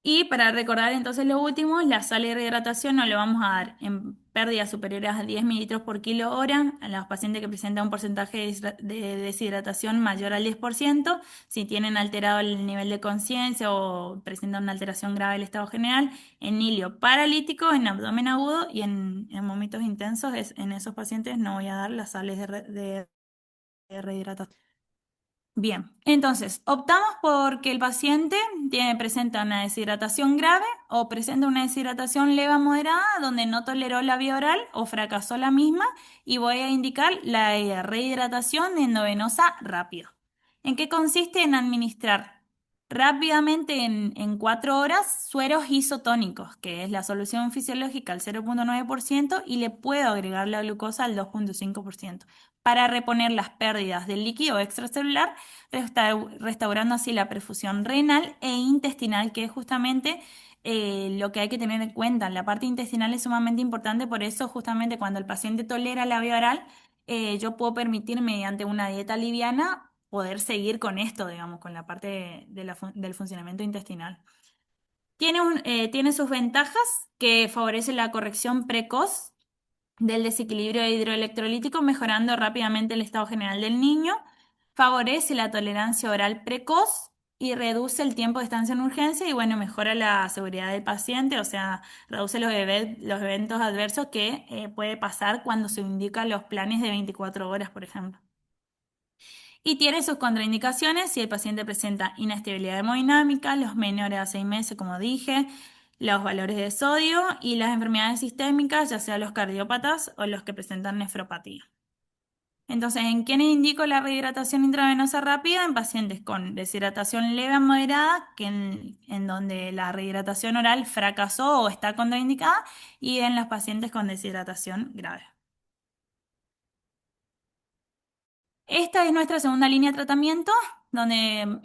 Y para recordar entonces lo último, la sal de rehidratación no lo vamos a dar en pérdidas superiores a 10 mililitros por kilo hora a los pacientes que presentan un porcentaje de deshidratación mayor al 10%, si tienen alterado el nivel de conciencia o presentan una alteración grave del estado general, en hilio paralítico, en abdomen agudo y en vómitos intensos, en esos pacientes no voy a dar las sales de rehidratación. Bien, entonces optamos por que el paciente presenta una deshidratación grave o presenta una deshidratación leve a moderada donde no toleró la vía oral o fracasó la misma y voy a indicar la rehidratación endovenosa rápida. ¿En qué consiste? En administrar rápidamente en 4 horas sueros isotónicos, que es la solución fisiológica al 0,9% y le puedo agregar la glucosa al 2,5% para reponer las pérdidas del líquido extracelular, restaurando así la perfusión renal e intestinal, que es justamente lo que hay que tener en cuenta. La parte intestinal es sumamente importante, por eso justamente cuando el paciente tolera la vía oral, yo puedo permitir mediante una dieta liviana poder seguir con esto, digamos, con la parte del funcionamiento intestinal. Tiene sus ventajas que favorecen la corrección precoz del desequilibrio hidroelectrolítico, mejorando rápidamente el estado general del niño, favorece la tolerancia oral precoz y reduce el tiempo de estancia en urgencia y bueno, mejora la seguridad del paciente, o sea, reduce los eventos adversos que puede pasar cuando se indican los planes de 24 horas, por ejemplo. Y tiene sus contraindicaciones si el paciente presenta inestabilidad hemodinámica, los menores a 6 meses, como dije, los valores de sodio y las enfermedades sistémicas, ya sea los cardiópatas o los que presentan nefropatía. Entonces, ¿en quiénes indico la rehidratación intravenosa rápida? En pacientes con deshidratación leve a moderada, en donde la rehidratación oral fracasó o está contraindicada, y en los pacientes con deshidratación grave. Esta es nuestra segunda línea de tratamiento, donde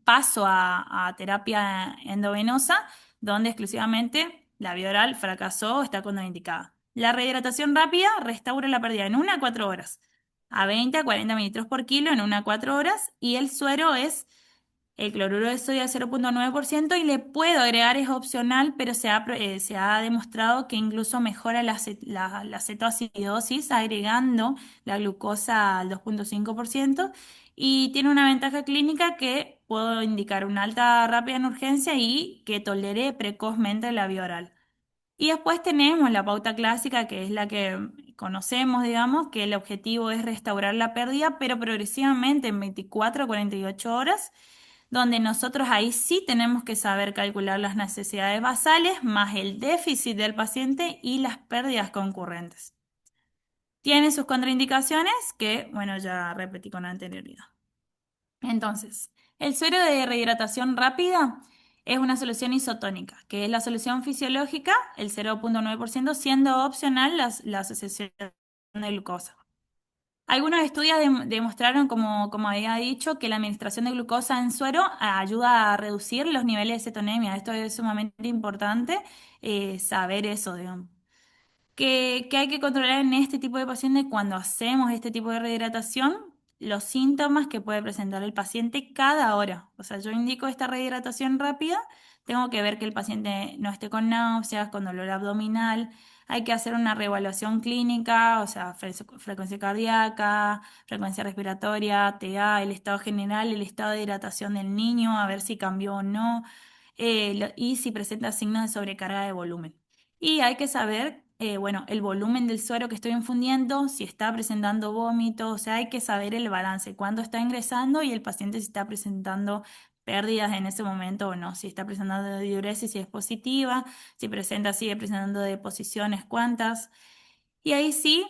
paso a terapia endovenosa, donde exclusivamente la vía oral fracasó o está contraindicada. La rehidratación rápida restaura la pérdida en 1 a 4 horas, a 20 a 40 mililitros por kilo en 1 a 4 horas, y el suero es el cloruro de sodio al 0,9% y le puedo agregar, es opcional, pero se ha demostrado que incluso mejora la cetoacidosis agregando la glucosa al 2,5% y tiene una ventaja clínica que puedo indicar una alta rápida en urgencia y que tolere precozmente la vía oral. Y después tenemos la pauta clásica, que es la que conocemos, digamos, que el objetivo es restaurar la pérdida, pero progresivamente en 24 a 48 horas, donde nosotros ahí sí tenemos que saber calcular las necesidades basales más el déficit del paciente y las pérdidas concurrentes. Tiene sus contraindicaciones que, bueno, ya repetí con anterioridad. Entonces, el suero de rehidratación rápida es una solución isotónica, que es la solución fisiológica, el 0,9%, siendo opcional la asociación de glucosa. Algunos estudios demostraron, como había dicho, que la administración de glucosa en suero ayuda a reducir los niveles de cetonemia. Esto es sumamente importante, saber eso, digamos. Que hay que controlar en este tipo de pacientes cuando hacemos este tipo de rehidratación, los síntomas que puede presentar el paciente cada hora. O sea, yo indico esta rehidratación rápida tengo que ver que el paciente no esté con náuseas, con dolor abdominal. Hay que hacer una reevaluación clínica, o sea, frecuencia cardíaca, frecuencia respiratoria, TA, el estado general, el estado de hidratación del niño, a ver si cambió o no, y si presenta signos de sobrecarga de volumen. Y hay que saber, bueno, el volumen del suero que estoy infundiendo, si está presentando vómito, o sea, hay que saber el balance, cuándo está ingresando y el paciente si está presentando pérdidas en ese momento o no, si está presentando diuresis, si es positiva, si presenta, sigue presentando deposiciones, cuántas. Y ahí sí,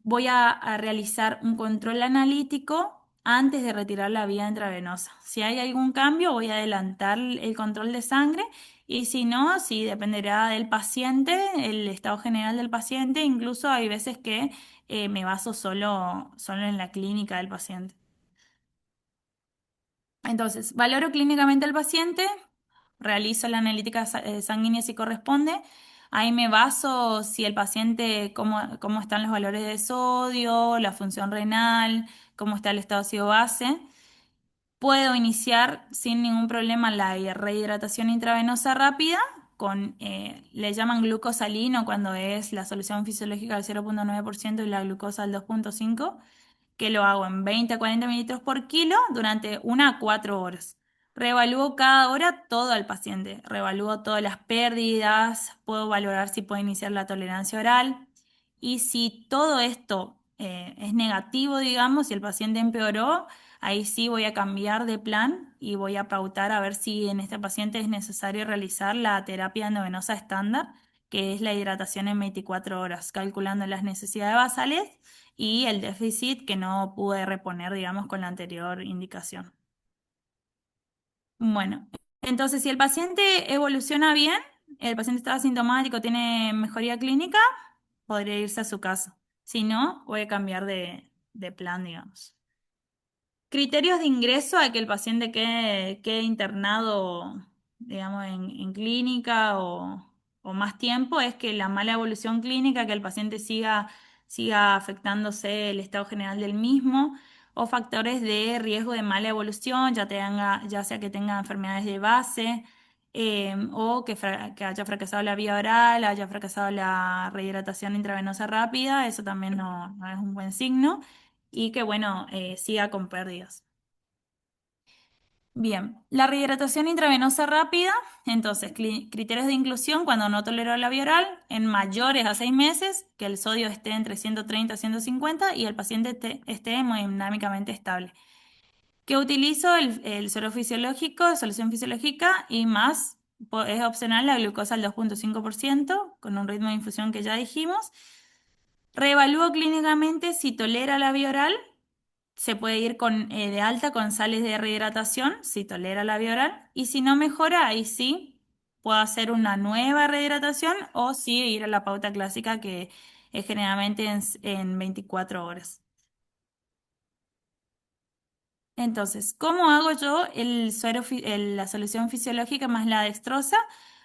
voy a realizar un control analítico antes de retirar la vía intravenosa. Si hay algún cambio, voy a adelantar el control de sangre y si no, sí dependerá del paciente, el estado general del paciente. Incluso hay veces que me baso solo en la clínica del paciente. Entonces, valoro clínicamente al paciente, realizo la analítica sanguínea si corresponde. Ahí me baso si el paciente, cómo están los valores de sodio, la función renal, cómo está el estado ácido-base. Puedo iniciar sin ningún problema la rehidratación intravenosa rápida le llaman glucosalino cuando es la solución fisiológica al 0,9% y la glucosa al 2,5%, que lo hago en 20 a 40 mililitros por kilo durante 1 a 4 horas. Reevalúo cada hora todo al paciente, reevalúo todas las pérdidas, puedo valorar si puede iniciar la tolerancia oral y si todo esto es negativo, digamos, si el paciente empeoró, ahí sí voy a cambiar de plan y voy a pautar a ver si en este paciente es necesario realizar la terapia endovenosa estándar, que es la hidratación en 24 horas, calculando las necesidades basales y el déficit que no pude reponer, digamos, con la anterior indicación. Bueno, entonces si el paciente evoluciona bien, el paciente está asintomático, tiene mejoría clínica, podría irse a su casa. Si no, voy a cambiar de plan, digamos. Criterios de ingreso a que el paciente quede internado, digamos, en clínica o más tiempo es que la mala evolución clínica, que el paciente siga afectándose el estado general del mismo, o factores de riesgo de mala evolución, ya sea que tenga enfermedades de base, o que haya fracasado la vía oral, haya fracasado la rehidratación intravenosa rápida, eso también no es un buen signo y que, bueno, siga con pérdidas. Bien, la rehidratación intravenosa rápida, entonces, criterios de inclusión cuando no tolero la vía oral, en mayores a 6 meses, que el sodio esté entre 130 y 150 y el paciente esté hemodinámicamente estable. Que utilizo el suero fisiológico, solución fisiológica y más, es opcional la glucosa al 2,5% con un ritmo de infusión que ya dijimos. Reevalúo clínicamente si tolera la vía oral. Se puede ir de alta con sales de rehidratación si tolera la vía oral y si no mejora, ahí sí puedo hacer una nueva rehidratación o sí ir a la pauta clásica que es generalmente en 24 horas. Entonces, ¿cómo hago yo la solución fisiológica más la dextrosa?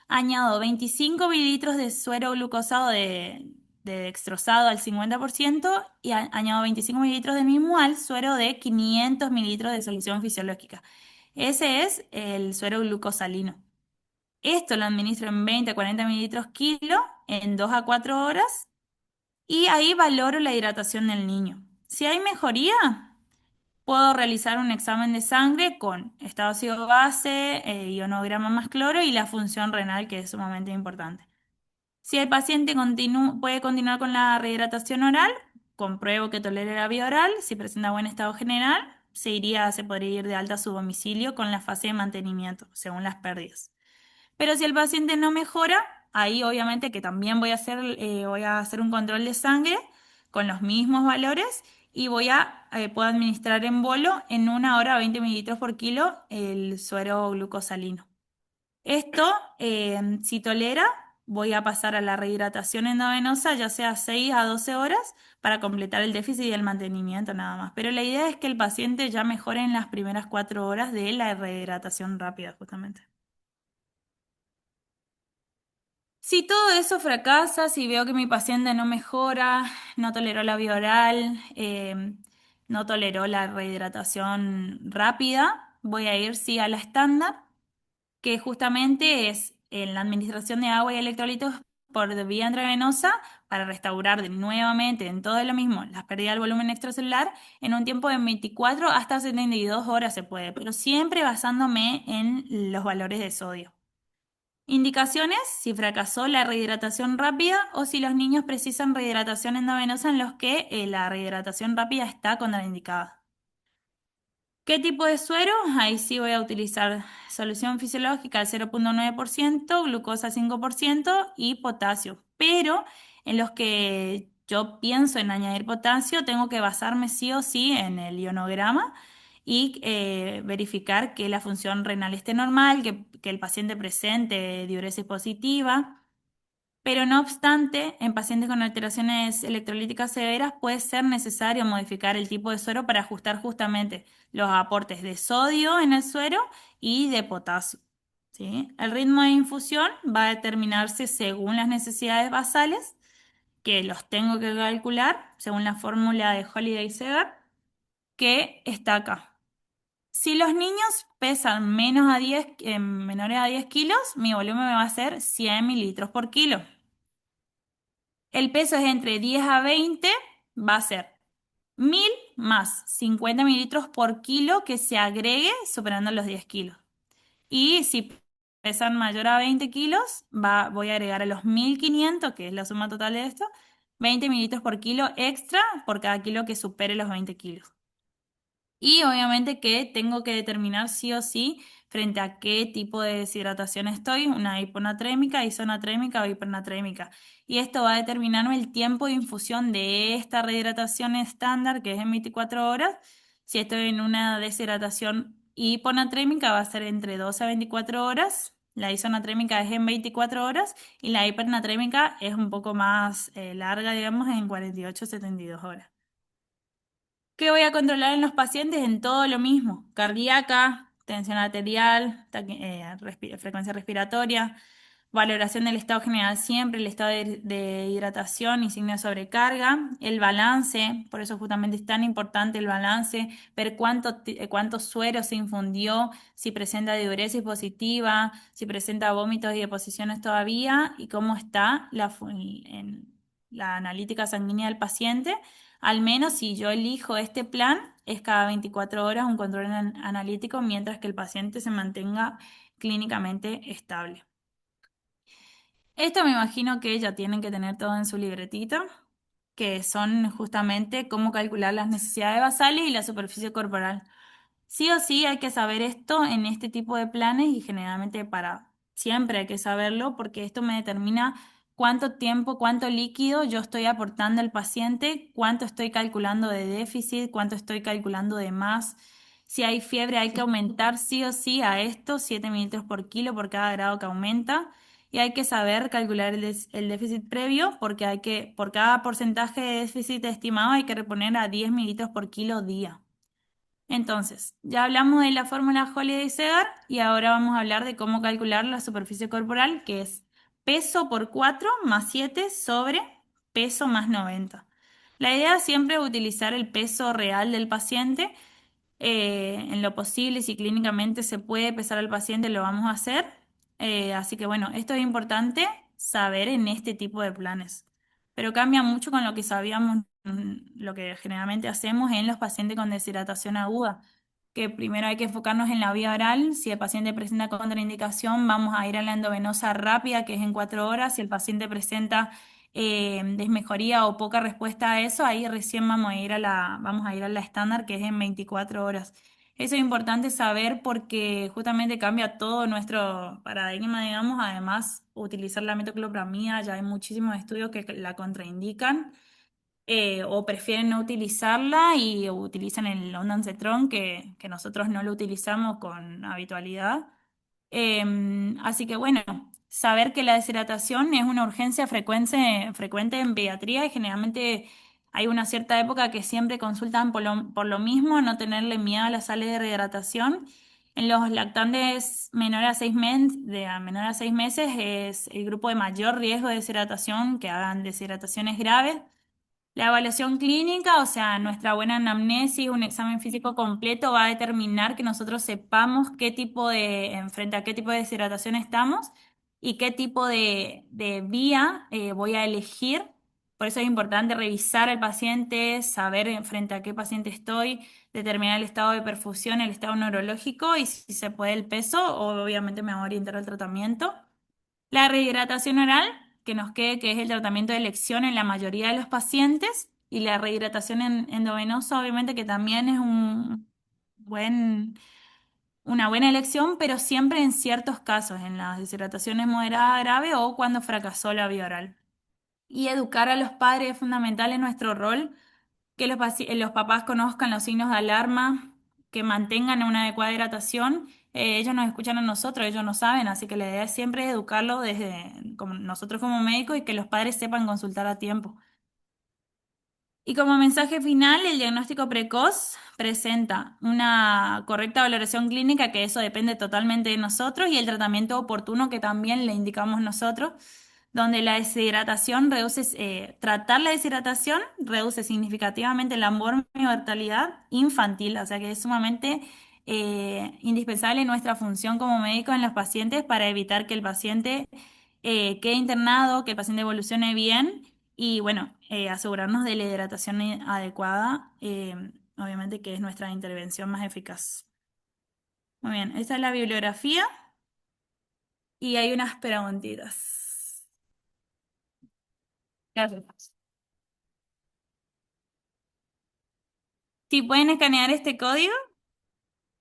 Añado 25 mililitros de suero glucosado de dextrosado al 50% y añado 25 mililitros de mismo al suero de 500 mililitros de solución fisiológica. Ese es el suero glucosalino. Esto lo administro en 20 a 40 mililitros kilo en 2 a 4 horas y ahí valoro la hidratación del niño. Si hay mejoría, puedo realizar un examen de sangre con estado ácido base, ionograma más cloro y la función renal, que es sumamente importante. Si el paciente puede continuar con la rehidratación oral, compruebo que tolere la vía oral. Si presenta buen estado general, se podría ir de alta a su domicilio con la fase de mantenimiento, según las pérdidas. Pero si el paciente no mejora, ahí obviamente que también voy a hacer un control de sangre con los mismos valores y puedo administrar en bolo en 1 hora 20 mililitros por kilo el suero glucosalino. Esto, si tolera, voy a pasar a la rehidratación endovenosa, ya sea 6 a 12 horas, para completar el déficit y el mantenimiento nada más. Pero la idea es que el paciente ya mejore en las primeras 4 horas de la rehidratación rápida, justamente. Si todo eso fracasa, si veo que mi paciente no mejora, no toleró la vía oral, no toleró la rehidratación rápida, voy a ir sí a la estándar, que justamente es en la administración de agua y electrolitos por vía intravenosa para restaurar nuevamente en todo lo mismo las pérdidas del volumen extracelular en un tiempo de 24 hasta 72 horas se puede, pero siempre basándome en los valores de sodio. Indicaciones, si fracasó la rehidratación rápida o si los niños precisan rehidratación endovenosa en los que la rehidratación rápida está contraindicada. ¿Qué tipo de suero? Ahí sí voy a utilizar solución fisiológica al 0,9%, glucosa 5% y potasio. Pero en los que yo pienso en añadir potasio, tengo que basarme sí o sí en el ionograma y verificar que la función renal esté normal, que el paciente presente diuresis positiva. Pero no obstante, en pacientes con alteraciones electrolíticas severas puede ser necesario modificar el tipo de suero para ajustar justamente los aportes de sodio en el suero y de potasio. ¿Sí? El ritmo de infusión va a determinarse según las necesidades basales, que los tengo que calcular según la fórmula de Holiday-Segar, que está acá. Si los niños pesan menores a 10 kilos, mi volumen va a ser 100 mililitros por kilo. El peso es entre 10 a 20, va a ser 1000 más 50 mililitros por kilo que se agregue superando los 10 kilos. Y si pesan mayor a 20 kilos, voy a agregar a los 1500, que es la suma total de esto, 20 mililitros por kilo extra por cada kilo que supere los 20 kilos. Y obviamente que tengo que determinar sí o sí frente a qué tipo de deshidratación estoy, una hiponatrémica, isonatrémica o hipernatrémica. Y esto va a determinarme el tiempo de infusión de esta rehidratación estándar, que es en 24 horas. Si estoy en una deshidratación hiponatrémica, va a ser entre 12 a 24 horas. La isonatrémica es en 24 horas y la hipernatrémica es un poco más larga, digamos, en 48 a 72 horas. ¿Qué voy a controlar en los pacientes? En todo lo mismo, cardíaca, tensión arterial, frecuencia respiratoria, valoración del estado general siempre, el estado de hidratación y signo de sobrecarga, el balance, por eso justamente es tan importante el balance, ver cuánto suero se infundió, si presenta diuresis positiva, si presenta vómitos y deposiciones todavía y cómo está en la analítica sanguínea del paciente. Al menos si yo elijo este plan, es cada 24 horas un control analítico mientras que el paciente se mantenga clínicamente estable. Esto me imagino que ya tienen que tener todo en su libretita, que son justamente cómo calcular las necesidades basales y la superficie corporal. Sí o sí hay que saber esto en este tipo de planes y generalmente para siempre hay que saberlo porque esto me determina cuánto tiempo, cuánto líquido yo estoy aportando al paciente, cuánto estoy calculando de déficit, cuánto estoy calculando de más. Si hay fiebre hay que aumentar sí o sí a esto, 7 mililitros por kilo por cada grado que aumenta. Y hay que saber calcular el déficit previo porque por cada porcentaje de déficit estimado hay que reponer a 10 mililitros por kilo día. Entonces, ya hablamos de la fórmula Holiday-Segar y ahora vamos a hablar de cómo calcular la superficie corporal, que es peso por 4 más 7 sobre peso más 90. La idea siempre es utilizar el peso real del paciente. En lo posible, si clínicamente se puede pesar al paciente, lo vamos a hacer. Así que bueno, esto es importante saber en este tipo de planes. Pero cambia mucho con lo que sabíamos, lo que generalmente hacemos en los pacientes con deshidratación aguda, que primero hay que enfocarnos en la vía oral. Si el paciente presenta contraindicación, vamos a ir a la endovenosa rápida, que es en 4 horas. Si el paciente presenta desmejoría o poca respuesta a eso, ahí recién vamos a ir a la estándar, que es en 24 horas. Eso es importante saber porque justamente cambia todo nuestro paradigma, digamos. Además, utilizar la metoclopramida, ya hay muchísimos estudios que la contraindican o prefieren no utilizarla y utilizan el ondansetron que nosotros no lo utilizamos con habitualidad. Así que bueno, saber que la deshidratación es una urgencia frecuente en pediatría y generalmente hay una cierta época que siempre consultan por lo mismo, no tenerle miedo a las sales de rehidratación. En los lactantes menores a 6 meses es el grupo de mayor riesgo de deshidratación, que hagan deshidrataciones graves. La evaluación clínica, o sea, nuestra buena anamnesis, un examen físico completo va a determinar que nosotros sepamos qué tipo frente a qué tipo de deshidratación estamos y qué tipo de vía voy a elegir. Por eso es importante revisar al paciente, saber frente a qué paciente estoy, determinar el estado de perfusión, el estado neurológico y si se puede el peso, obviamente me voy a orientar al tratamiento. La rehidratación oral, que nos quede que es el tratamiento de elección en la mayoría de los pacientes, y la rehidratación endovenosa, obviamente que también es buen, una buena elección, pero siempre en ciertos casos, en las deshidrataciones moderadas grave o cuando fracasó la vía oral. Y educar a los padres es fundamental en nuestro rol que los papás conozcan los signos de alarma, que mantengan una adecuada hidratación. Ellos nos escuchan a nosotros, ellos no saben, así que la idea es siempre educarlo desde como nosotros como médicos y que los padres sepan consultar a tiempo. Y como mensaje final, el diagnóstico precoz presenta una correcta valoración clínica, que eso depende totalmente de nosotros, y el tratamiento oportuno que también le indicamos nosotros, donde la deshidratación tratar la deshidratación reduce significativamente la mortalidad infantil, o sea que es sumamente indispensable nuestra función como médicos en los pacientes para evitar que el paciente quede internado, que el paciente evolucione bien y bueno, asegurarnos de la hidratación adecuada, obviamente que es nuestra intervención más eficaz. Muy bien, esta es la bibliografía y hay unas preguntitas. Gracias. Si pueden escanear este código,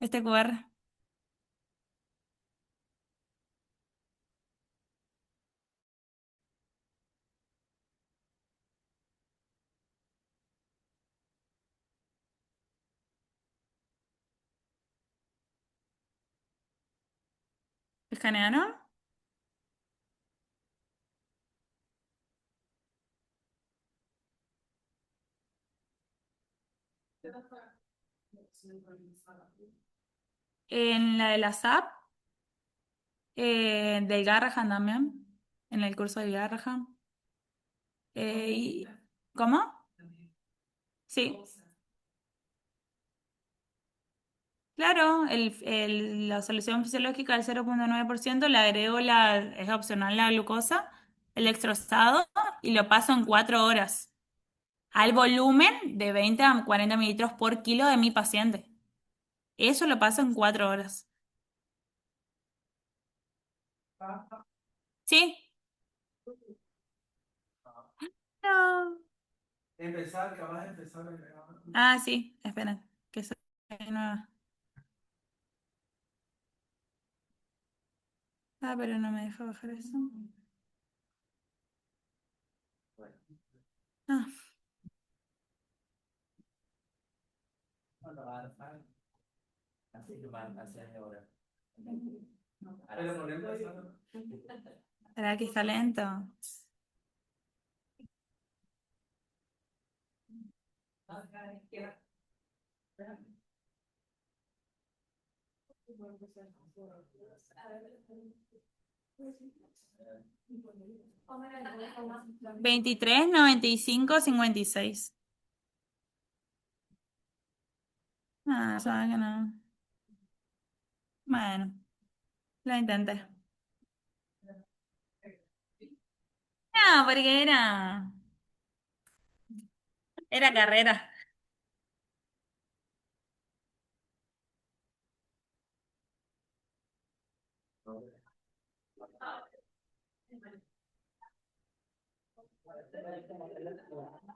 este QR. ¿Escanearon? En la de la SAP, del Garrahan también, en el curso del Garrahan. Y- ¿Cómo? Sí. Claro, la solución fisiológica del 0,9% le agrego es opcional la glucosa, el extrosado, y lo paso en 4 horas al volumen de 20 a 40 mililitros por kilo de mi paciente. Eso lo paso en 4 horas. ¿Sí? No. Empezar, acabas de empezar a grabar. Ah, sí, esperen, que soy nueva. Ah, pero no me deja bajar eso. Ah, Pero por ejemplo, ¿será que está lento? 23, 95, 56. Ah, sabe que no. Bueno, lo intenté. No, porque era carrera.